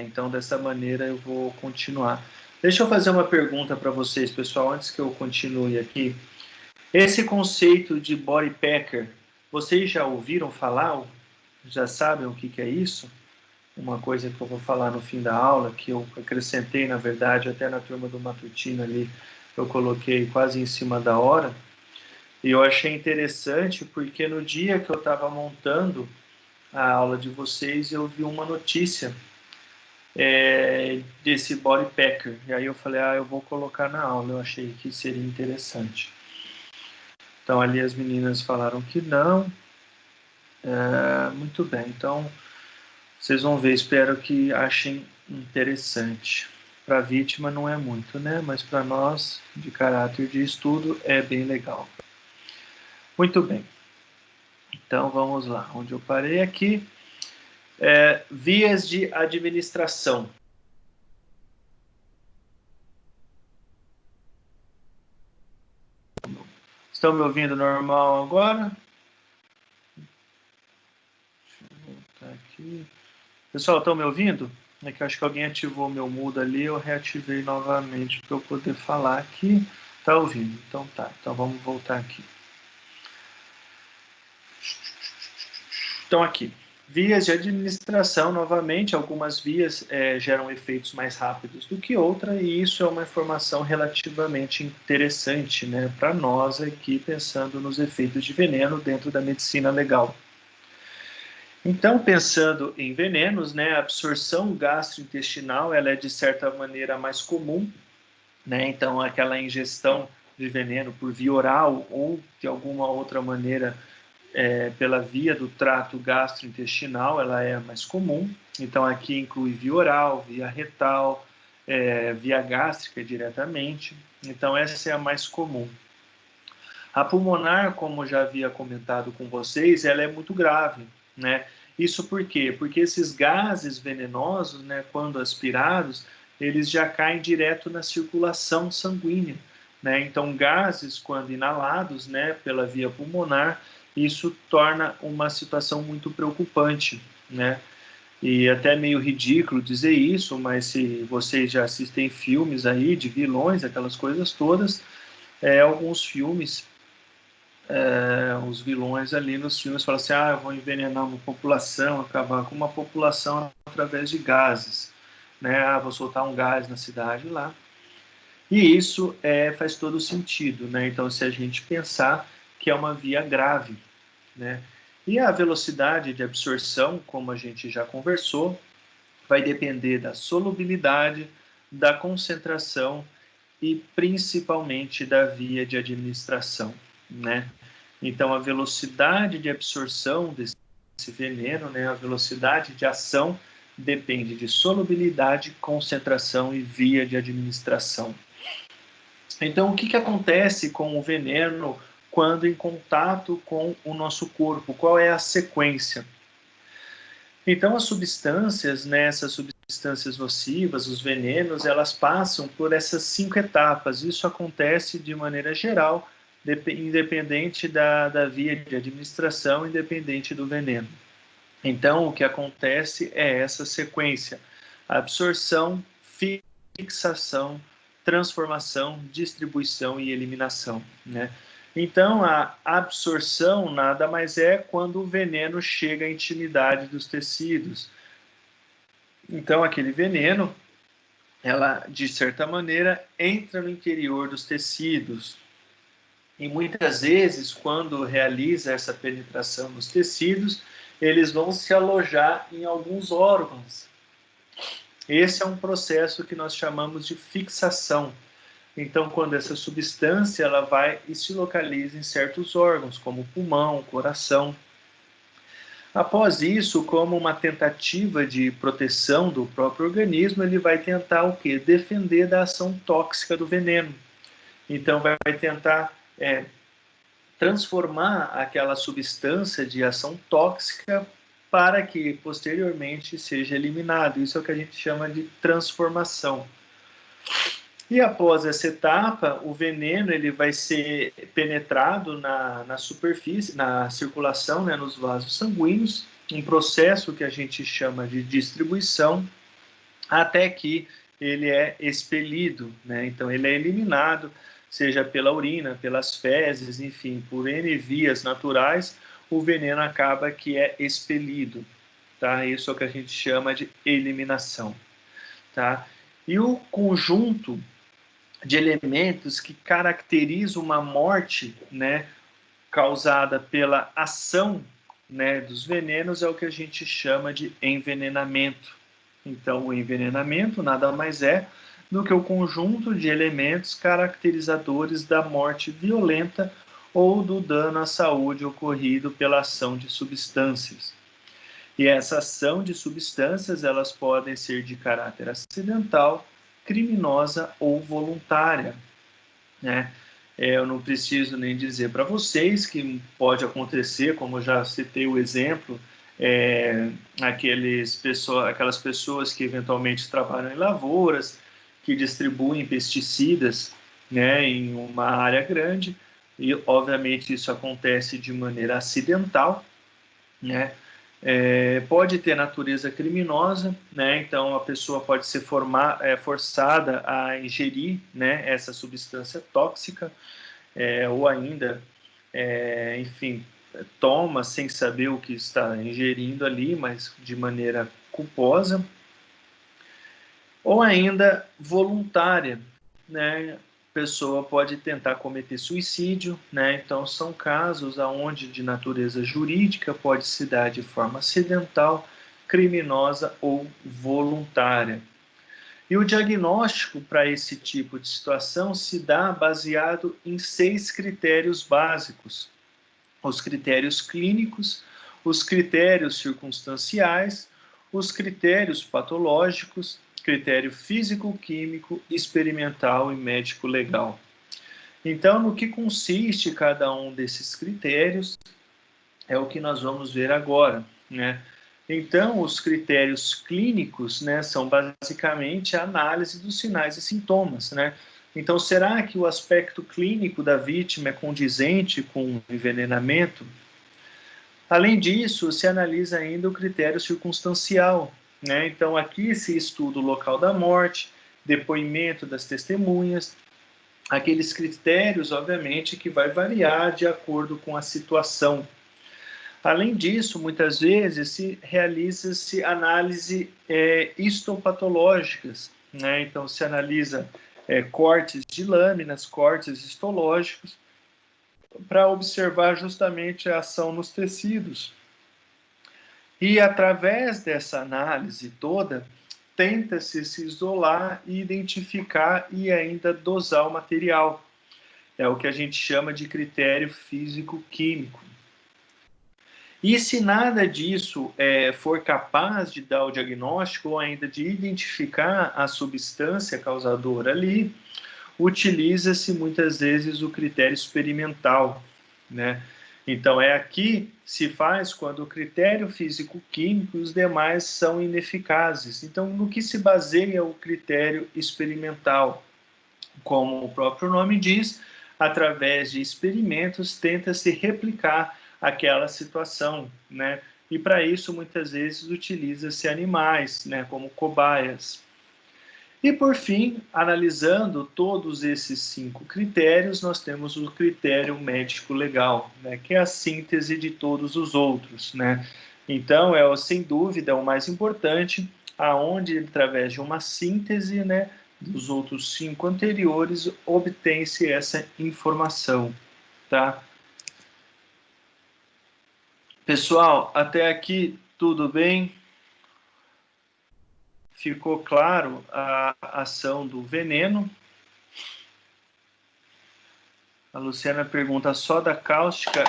Então, dessa maneira, eu vou continuar. Deixa eu fazer uma pergunta para vocês, pessoal, antes que eu continue aqui. Esse conceito de body packer, vocês já ouviram falar? Já sabem o que é isso? Uma coisa que eu vou falar no fim da aula, que eu acrescentei, na verdade, até na turma do matutino ali, eu coloquei quase em cima da hora. E eu achei interessante porque no dia que eu estava montando a aula de vocês, eu vi uma notícia desse body packer. E aí eu falei, eu vou colocar na aula, eu achei que seria interessante. Então ali as meninas falaram que não. Muito bem, então vocês vão ver, espero que achem interessante. Para a vítima não é muito, né? Mas para nós, de caráter de estudo, é bem legal. Muito bem. Então vamos lá, onde eu parei aqui. Vias de administração. Estão me ouvindo normal agora? Deixa eu voltar aqui. Pessoal, estão me ouvindo? É que eu acho que alguém ativou meu mudo ali, eu reativei novamente para eu poder falar aqui. Tá ouvindo? Então tá. Então vamos voltar aqui. Então aqui. Vias de administração, novamente, algumas vias geram efeitos mais rápidos do que outra, e isso é uma informação relativamente interessante, né, para nós aqui, pensando nos efeitos de veneno dentro da medicina legal. Então, pensando em venenos, né, a absorção gastrointestinal ela é, de certa maneira, mais comum, né, então aquela ingestão de veneno por via oral ou de alguma outra maneira pela via do trato gastrointestinal, ela é mais comum. Então, aqui inclui via oral, via retal, via gástrica diretamente. Então, essa é a mais comum. A pulmonar, como já havia comentado com vocês, ela é muito grave, né? Isso por quê? Porque esses gases venenosos, né, quando aspirados, eles já caem direto na circulação sanguínea, né? Então, gases, quando inalados, né, pela via pulmonar, isso torna uma situação muito preocupante, né? E até meio ridículo dizer isso, mas se vocês já assistem filmes aí de vilões, aquelas coisas todas, alguns filmes, os vilões ali nos filmes falam assim, eu vou envenenar uma população, acabar com uma população através de gases, né? Vou soltar um gás na cidade lá. E isso faz todo sentido, né? Então, se a gente pensar que é uma via grave, né? E a velocidade de absorção, como a gente já conversou, vai depender da solubilidade, da concentração e principalmente da via de administração, né? Então, a velocidade de absorção desse veneno, né, a velocidade de ação, depende de solubilidade, concentração e via de administração. Então, o que acontece com o veneno quando em contato com o nosso corpo? Qual é a sequência? Então, as substâncias, né, essas substâncias nocivas, os venenos, elas passam por essas 5 etapas. Isso acontece de maneira geral, independente da via de administração, independente do veneno. Então, o que acontece é essa sequência: absorção, fixação, transformação, distribuição e eliminação, né? Então, a absorção nada mais é quando o veneno chega à intimidade dos tecidos. Então, aquele veneno, ela, de certa maneira, entra no interior dos tecidos. E muitas vezes, quando realiza essa penetração nos tecidos, eles vão se alojar em alguns órgãos. Esse é um processo que nós chamamos de fixação. Então, quando essa substância ela vai e se localiza em certos órgãos, como o pulmão, o coração. Após isso, como uma tentativa de proteção do próprio organismo, ele vai tentar o quê? Defender da ação tóxica do veneno. Então, vai tentar transformar aquela substância de ação tóxica para que posteriormente seja eliminado. Isso é o que a gente chama de transformação. E após essa etapa, o veneno ele vai ser penetrado na superfície, na circulação, né, nos vasos sanguíneos, um processo que a gente chama de distribuição, até que ele é expelido, né? Então ele é eliminado, seja pela urina, pelas fezes, enfim, por N vias naturais, o veneno acaba que é expelido, tá? Isso é o que a gente chama de eliminação, tá? E o conjunto de elementos que caracteriza uma morte, né, causada pela ação, né, dos venenos é o que a gente chama de envenenamento. Então, o envenenamento nada mais é do que o conjunto de elementos caracterizadores da morte violenta ou do dano à saúde ocorrido pela ação de substâncias. E essa ação de substâncias, elas podem ser de caráter acidental, criminosa ou voluntária, né? Eu não preciso nem dizer para vocês que pode acontecer, como já citei o exemplo, aquelas pessoas que eventualmente trabalham em lavouras, que distribuem pesticidas, né, em uma área grande, e obviamente isso acontece de maneira acidental, né? Pode ter natureza criminosa, né? Então a pessoa pode ser forçada a ingerir, né, essa substância tóxica, ou ainda, enfim, toma sem saber o que está ingerindo ali, mas de maneira culposa, ou ainda voluntária, né? A pessoa pode tentar cometer suicídio, né? Então são casos aonde de natureza jurídica pode se dar de forma acidental, criminosa ou voluntária. E o diagnóstico para esse tipo de situação se dá baseado em 6 critérios básicos: os critérios clínicos, os critérios circunstanciais, os critérios patológicos, critério físico-químico, experimental e médico-legal. Então, no que consiste cada um desses critérios é o que nós vamos ver agora, né? Então, os critérios clínicos, né, são basicamente a análise dos sinais e sintomas, né? Então, será que o aspecto clínico da vítima é condizente com o envenenamento? Além disso, se analisa ainda o critério circunstancial, né? Então, aqui se estuda o local da morte, depoimento das testemunhas, aqueles critérios, obviamente, que vai variar de acordo com a situação. Além disso, muitas vezes se realiza-se análise histopatológicas, né? Então, se analisa cortes de lâminas, cortes histológicos, para observar justamente a ação nos tecidos. E através dessa análise toda, tenta-se se isolar e identificar e ainda dosar o material. É o que a gente chama de critério físico-químico. E se nada disso for capaz de dar o diagnóstico ou ainda de identificar a substância causadora ali, utiliza-se muitas vezes o critério experimental, né? Então, é aqui se faz quando o critério físico-químico e os demais são ineficazes. Então, no que se baseia o critério experimental? Como o próprio nome diz, através de experimentos tenta-se replicar aquela situação, né? E para isso, muitas vezes, utiliza-se animais, né, como cobaias. E, por fim, analisando todos esses 5 critérios, nós temos o critério médico-legal, né, que é a síntese de todos os outros, né? Então, sem dúvida, o mais importante, aonde, através de uma síntese, né, dos outros 5 anteriores, obtém-se essa informação, tá? Pessoal, até aqui tudo bem? Ficou claro a ação do veneno? A Luciana pergunta, a soda cáustica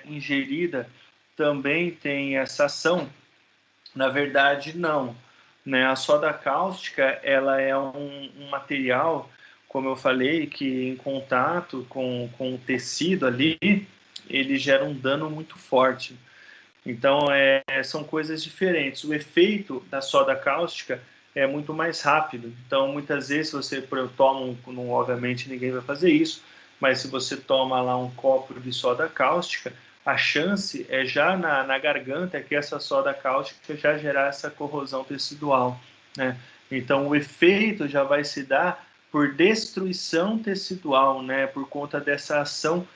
ingerida também tem essa ação? Na verdade, não. Né? A soda cáustica ela é um material, como eu falei, que em contato com o tecido ali, ele gera um dano muito forte. Então, são coisas diferentes. O efeito da soda cáustica é muito mais rápido. Então, muitas vezes, você toma, obviamente ninguém vai fazer isso, mas se você toma lá um copo de soda cáustica, a chance é já na garganta que essa soda cáustica já gerar essa corrosão tecidual, né? Então, o efeito já vai se dar por destruição tecidual, né? Por conta dessa ação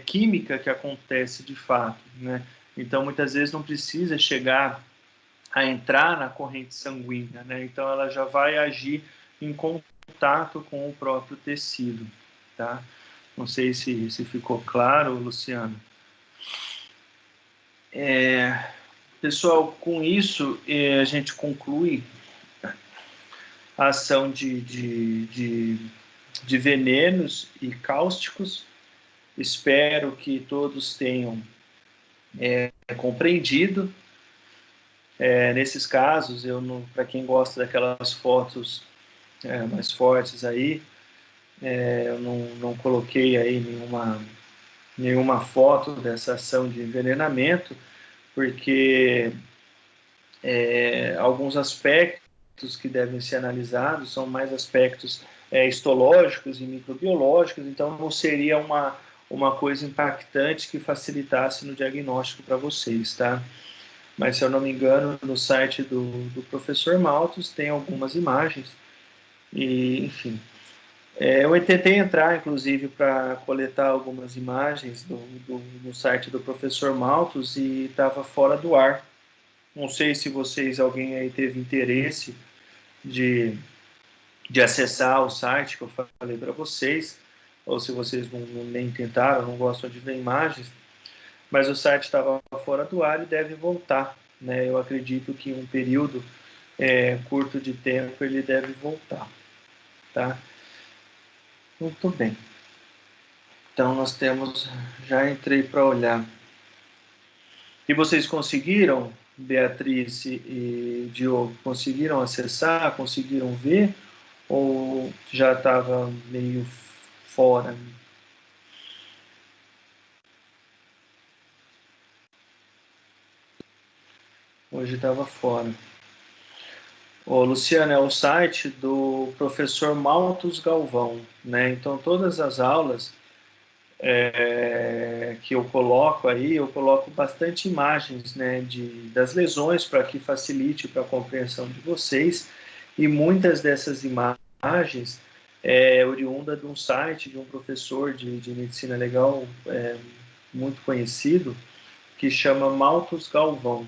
química que acontece de fato, né? Então, muitas vezes não precisa chegar a entrar na corrente sanguínea, né? Então, ela já vai agir em contato com o próprio tecido, tá? Não sei se ficou claro, Luciano. Pessoal, com isso, a gente conclui a ação de venenos e cáusticos. Espero que todos tenham compreendido. Nesses casos, para quem gosta daquelas fotos mais fortes aí, eu não coloquei aí nenhuma foto dessa ação de envenenamento, porque alguns aspectos que devem ser analisados são mais aspectos histológicos e microbiológicos, então não seria uma coisa impactante que facilitasse no diagnóstico para vocês, tá? Mas, se eu não me engano, no site do professor Maltos tem algumas imagens, e, enfim. Eu tentei entrar, inclusive, para coletar algumas imagens no site do professor Maltos e estava fora do ar. Não sei se alguém aí teve interesse de acessar o site que eu falei para vocês, ou se vocês nem tentaram, não gostam de ver imagens, mas o site estava fora do ar e deve voltar, né? Eu acredito que em um período curto de tempo ele deve voltar, tá? Muito bem. Então nós temos, já entrei para olhar. E vocês conseguiram, Beatriz e Diogo, conseguiram acessar, conseguiram ver? Ou já estava meio fora? Hoje estava fora. Luciano, é o site do professor Maltos Galvão, né? Então, todas as aulas que eu coloco aí, eu coloco bastante imagens, né, das lesões para que facilite para a compreensão de vocês, e muitas dessas imagens oriunda de um site de um professor de medicina legal muito conhecido, que chama Malthus Galvão.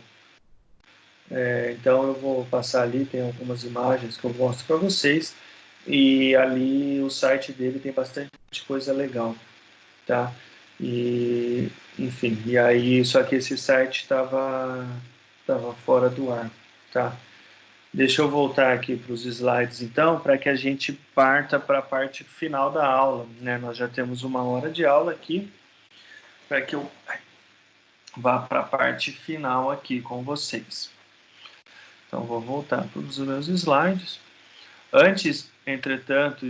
Então eu vou passar ali, tem algumas imagens que eu mostro para vocês, e ali o site dele tem bastante coisa legal, tá? E, enfim, e aí, só que esse site tava fora do ar, tá? Deixa eu voltar aqui para os slides, então, para que a gente parta para a parte final da aula, né? Nós já temos 1 hora de aula aqui, para que eu vá para a parte final aqui com vocês. Então, vou voltar para os meus slides. Antes, entretanto,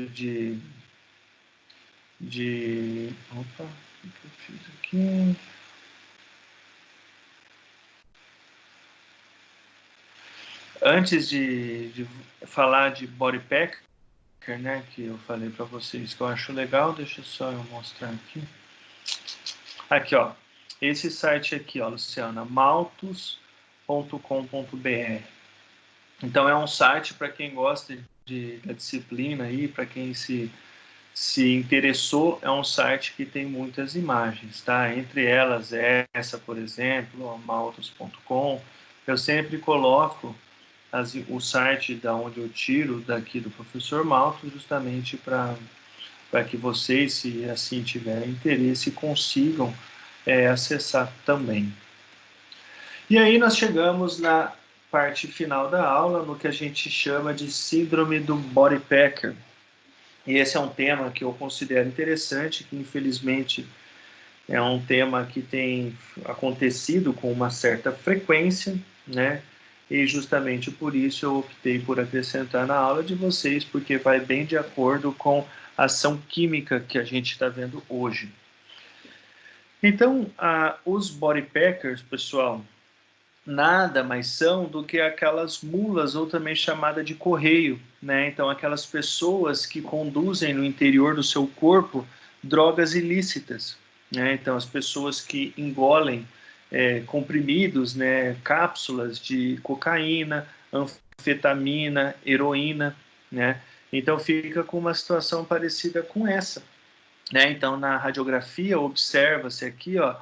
opa, o que eu fiz aqui? Antes de falar de body packer, né, que eu falei para vocês que eu acho legal, deixa só eu mostrar aqui. Aqui, ó, esse site aqui, ó, Luciana, malthus.com.br. Então é um site para quem gosta da disciplina aí, para quem se interessou, é um site que tem muitas imagens, tá? Entre elas essa, por exemplo, malthus.com. Eu sempre coloco o site da onde eu tiro daqui do professor Malthus, justamente para que vocês, se assim tiverem interesse, consigam acessar também. E aí nós chegamos na parte final da aula, no que a gente chama de síndrome do body packer. E esse é um tema que eu considero interessante, que infelizmente é um tema que tem acontecido com uma certa frequência, né? E justamente por isso eu optei por acrescentar na aula de vocês, porque vai bem de acordo com a ação química que a gente está vendo hoje. Então, os body packers, pessoal, nada mais são do que aquelas mulas, ou também chamada de correio, né? Então, aquelas pessoas que conduzem no interior do seu corpo drogas ilícitas, né? Então, as pessoas que engolem comprimidos, né, cápsulas de cocaína, anfetamina, heroína, né? Então, fica com uma situação parecida com essa, né? Então, na radiografia, observa-se aqui, ó,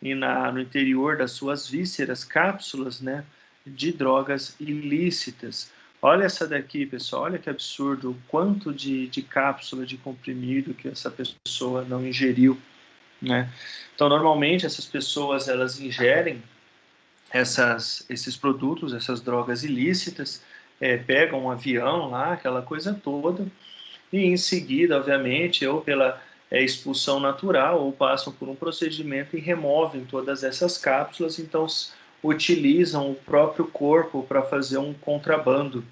e no interior das suas vísceras, cápsulas, né, de drogas ilícitas. Olha essa daqui, pessoal, olha que absurdo, o quanto de cápsula de comprimido que essa pessoa não ingeriu, né? Então, normalmente, essas pessoas, elas ingerem esses produtos, essas drogas ilícitas, pegam um avião lá, aquela coisa toda, e em seguida, obviamente, ou pela expulsão natural, ou passam por um procedimento e removem todas essas cápsulas, então utilizam o próprio corpo para fazer um contrabando.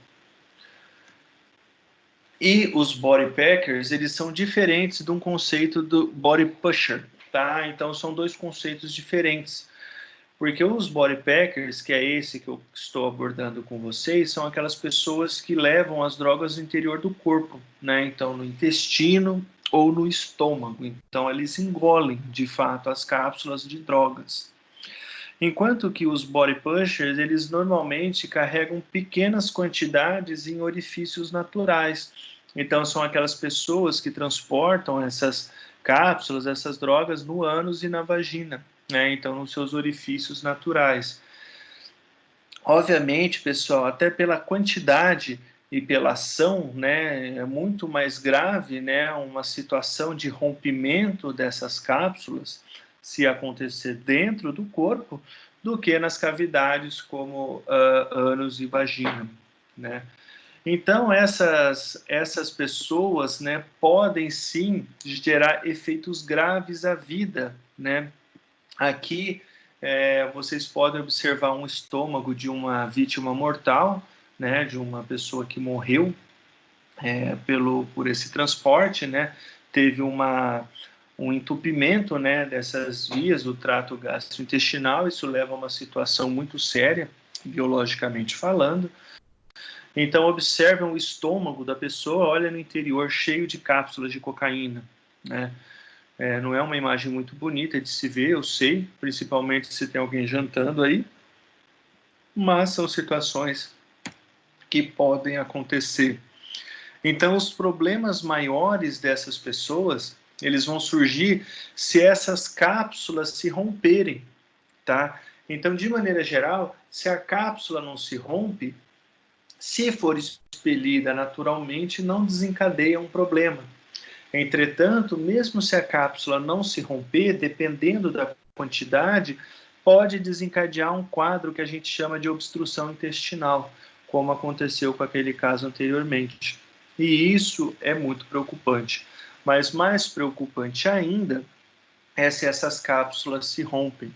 E os body packers, eles são diferentes de um conceito do body pusher, tá? Então são dois conceitos diferentes. Porque os body packers, que é esse que eu estou abordando com vocês, são aquelas pessoas que levam as drogas no interior do corpo, né? Então, no intestino ou no estômago. Então, eles engolem, de fato, as cápsulas de drogas. Enquanto que os body pushers, eles normalmente carregam pequenas quantidades em orifícios naturais. Então, são aquelas pessoas que transportam essas cápsulas, essas drogas no ânus e na vagina, né? Então, nos seus orifícios naturais. Obviamente, pessoal, até pela quantidade e pela ação, né, é muito mais grave, né, uma situação de rompimento dessas cápsulas se acontecer dentro do corpo do que nas cavidades como ânus e vagina, né? Então, essas pessoas, né, podem sim gerar efeitos graves à vida, né? Aqui, vocês podem observar um estômago de uma vítima mortal, né, de uma pessoa que morreu por esse transporte, né? Teve um entupimento, né, dessas vias do trato gastrointestinal. Isso leva a uma situação muito séria, biologicamente falando. Então, observam o estômago da pessoa, olha no interior cheio de cápsulas de cocaína, né? Não é uma imagem muito bonita de se ver, eu sei, principalmente se tem alguém jantando aí, mas são situações que podem acontecer. Então, os problemas maiores dessas pessoas, eles vão surgir se essas cápsulas se romperem, tá? Então, de maneira geral, se a cápsula não se rompe, se for expelida naturalmente, não desencadeia um problema. Entretanto, mesmo se a cápsula não se romper, dependendo da quantidade, pode desencadear um quadro que a gente chama de obstrução intestinal, como aconteceu com aquele caso anteriormente. E isso é muito preocupante. Mas mais preocupante ainda é se essas cápsulas se rompem.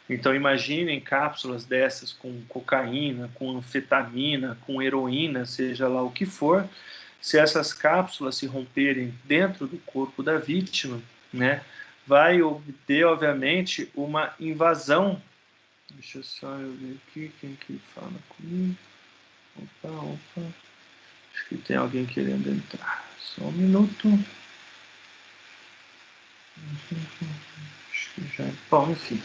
Então, imaginem cápsulas dessas com cocaína, com anfetamina, com heroína, seja lá o que for. Se essas cápsulas se romperem dentro do corpo da vítima, né, vai obter, obviamente, uma invasão. Deixa eu só eu ver aqui quem que fala comigo. Opa. Acho que tem alguém querendo entrar. Só um minuto. Acho que já. Bom, enfim.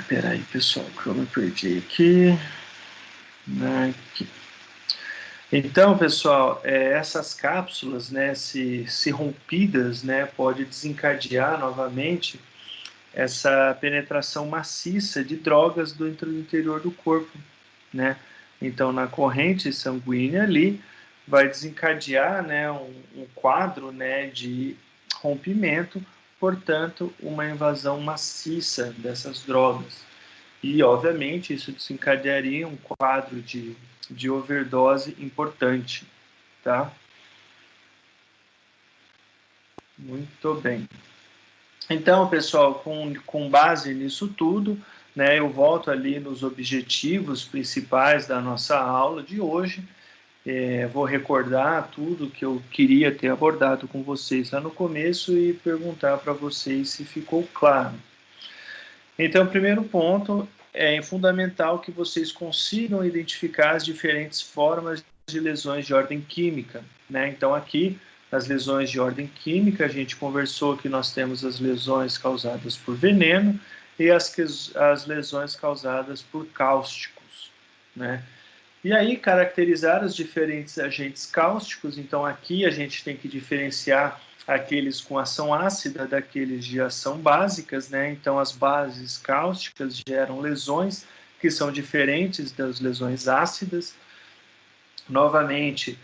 Peraí, pessoal, que eu me perdi aqui. Aqui. Então, pessoal, essas cápsulas, né, se rompidas, né, pode desencadear novamente essa penetração maciça de drogas dentro do interior do corpo, né? Então, na corrente sanguínea ali, vai desencadear, né, um quadro, né, de rompimento, portanto, uma invasão maciça dessas drogas. E, obviamente, isso desencadearia um quadro de overdose importante, tá? Muito bem. Então, pessoal, com base nisso tudo, né, eu volto ali nos objetivos principais da nossa aula de hoje. Vou recordar tudo que eu queria ter abordado com vocês lá no começo e perguntar para vocês se ficou claro. Então, o primeiro ponto é fundamental que vocês consigam identificar as diferentes formas de lesões de ordem química, né? Então, aqui, nas lesões de ordem química, a gente conversou que nós temos as lesões causadas por veneno e as lesões causadas por cáusticos, né? E aí, caracterizar os diferentes agentes cáusticos, então aqui a gente tem que diferenciar aqueles com ação ácida daqueles de ação básicas, né? Então, as bases cáusticas geram lesões que são diferentes das lesões ácidas. Novamente,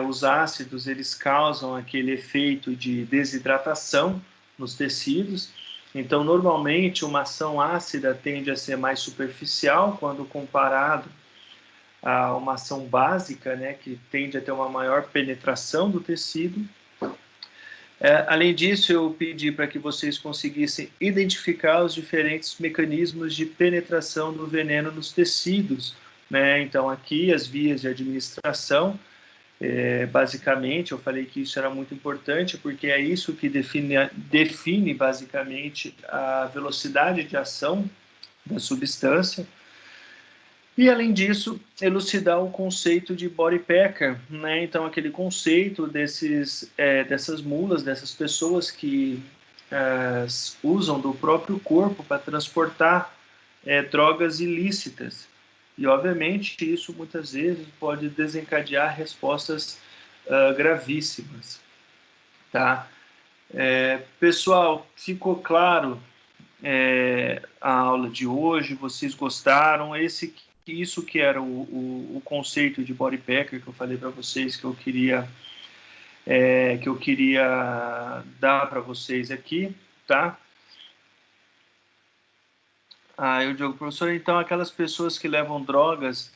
os ácidos, eles causam aquele efeito de desidratação nos tecidos. Então, normalmente, uma ação ácida tende a ser mais superficial quando comparado a uma ação básica, né, que tende a ter uma maior penetração do tecido. Além disso, eu pedi para que vocês conseguissem identificar os diferentes mecanismos de penetração do veneno nos tecidos, né? Então, aqui, as vias de administração, basicamente, eu falei que isso era muito importante, porque é isso que define basicamente a velocidade de ação da substância. E, além disso, elucidar o conceito de body packer, né? Então, aquele conceito dessas mulas, dessas pessoas que usam do próprio corpo para transportar drogas ilícitas. E, obviamente, isso muitas vezes pode desencadear respostas gravíssimas, tá? Pessoal, ficou claro a aula de hoje? Vocês gostaram? Isso que era o conceito de body packer que eu falei para vocês que eu queria dar para vocês aqui, tá? Eu digo, professor, então aquelas pessoas que levam drogas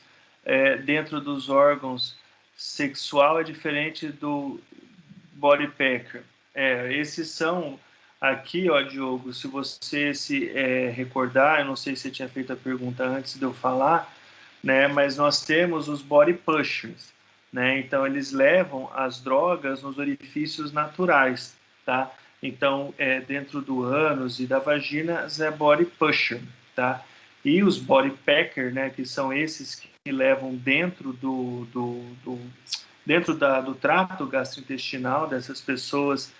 dentro dos órgãos sexual é diferente do body packer. Esses são aqui, ó, Diogo, se você se recordar, eu não sei se você tinha feito a pergunta antes de eu falar, né, mas nós temos os body pushers, né, então eles levam as drogas nos orifícios naturais, tá? Então, dentro do ânus e da vagina, é body pusher, tá? E os body packer, né, que são esses que levam dentro dentro do trato gastrointestinal dessas pessoas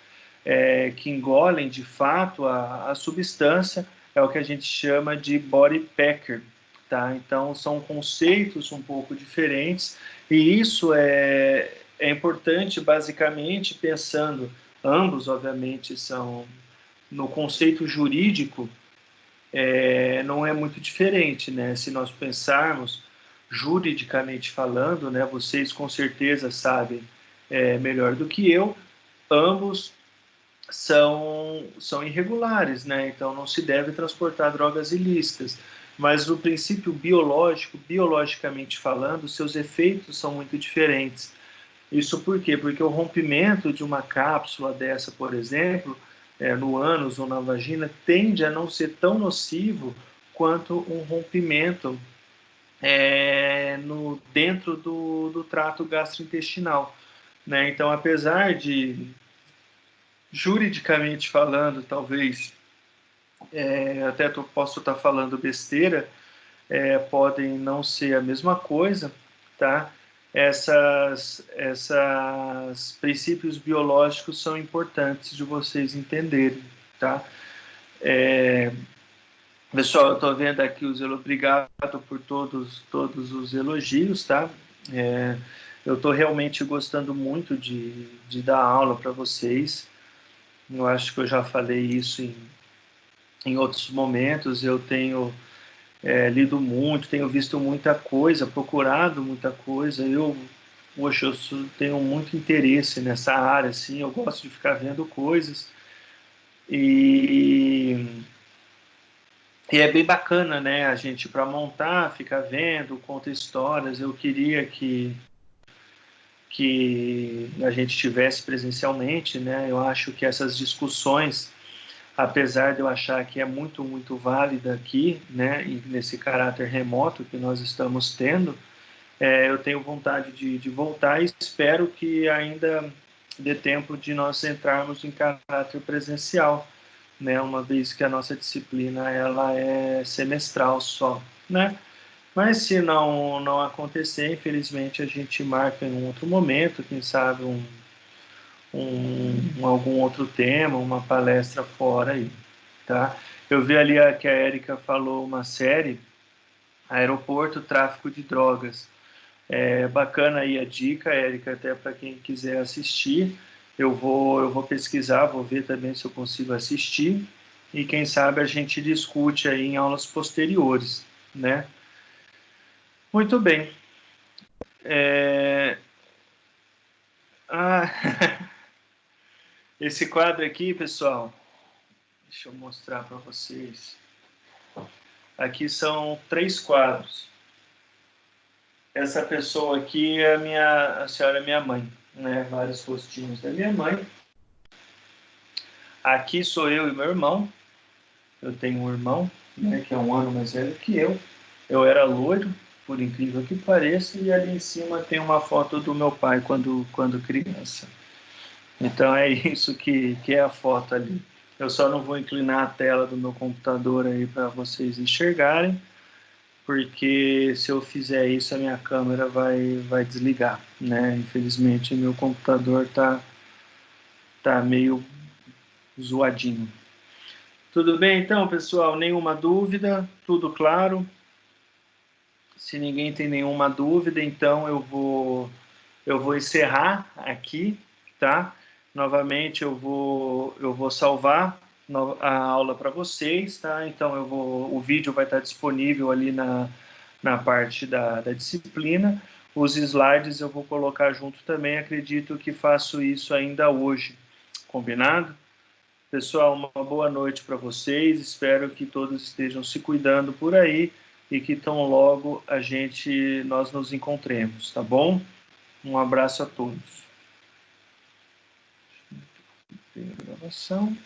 que engolem de fato a substância, é o que a gente chama de body packer, tá? Então, são conceitos um pouco diferentes, e isso é importante, basicamente, pensando, ambos, obviamente, são, no conceito jurídico, não é muito diferente, né? Se nós pensarmos, juridicamente falando, né, vocês com certeza sabem melhor do que eu, ambos são irregulares, né? Então não se deve transportar drogas ilícitas. Mas o princípio biológico, biologicamente falando, seus efeitos são muito diferentes. Isso por quê? Porque o rompimento de uma cápsula dessa, por exemplo, no ânus ou na vagina, tende a não ser tão nocivo quanto um rompimento dentro do trato gastrointestinal. Né? Então, apesar de, juridicamente falando, talvez, até posso estar falando besteira, podem não ser a mesma coisa, tá? Essas princípios biológicos são importantes de vocês entenderem, tá? Pessoal, eu estou vendo aqui obrigado por todos os elogios, tá? Eu estou realmente gostando muito de dar aula para vocês. Eu acho que eu já falei isso em outros momentos. Eu tenho lido muito, tenho visto muita coisa, procurado muita coisa. Poxa, tenho muito interesse nessa área, assim, eu gosto de ficar vendo coisas. E é bem bacana, né, a gente para montar, ficar vendo, conta histórias. Eu queria que a gente tivesse presencialmente, né? Eu acho que essas discussões, apesar de eu achar que é muito, muito válida aqui, né, e nesse caráter remoto que nós estamos tendo, eu tenho vontade de voltar e espero que ainda dê tempo de nós entrarmos em caráter presencial, né, uma vez que a nossa disciplina ela é semestral só, né? Mas se não acontecer, infelizmente a gente marca em um outro momento, quem sabe algum outro tema, uma palestra fora aí, tá? Eu vi ali que a Érica falou uma série, Aeroporto, Tráfico de Drogas. Bacana aí a dica, Érica, até para quem quiser assistir. Eu vou pesquisar, vou ver também se eu consigo assistir, e quem sabe a gente discute aí em aulas posteriores, né? Muito bem. Ah, esse quadro aqui, pessoal, deixa eu mostrar para vocês. Aqui são 3 quadros. Essa pessoa aqui é a senhora é minha mãe, né? Vários rostinhos da minha mãe. Aqui sou eu e meu irmão. Eu tenho um irmão, né, que é 1 ano mais velho que eu. Eu era loiro, por incrível que pareça, e ali em cima tem uma foto do meu pai quando criança. Então é isso que é a foto ali. Eu só não vou inclinar a tela do meu computador aí para vocês enxergarem, porque se eu fizer isso a minha câmera vai desligar, né? Infelizmente meu computador tá meio zoadinho. Tudo bem então, pessoal? Nenhuma dúvida? Tudo claro? Se ninguém tem nenhuma dúvida, então eu vou encerrar aqui, tá? Novamente eu vou salvar a aula para vocês, tá? Então o vídeo vai estar disponível ali na parte da disciplina. Os slides eu vou colocar junto também, acredito que faço isso ainda hoje, combinado? Pessoal, uma boa noite para vocês, espero que todos estejam se cuidando por aí e que tão logo nós nos encontremos, tá bom? Um abraço a todos. Tem gravação.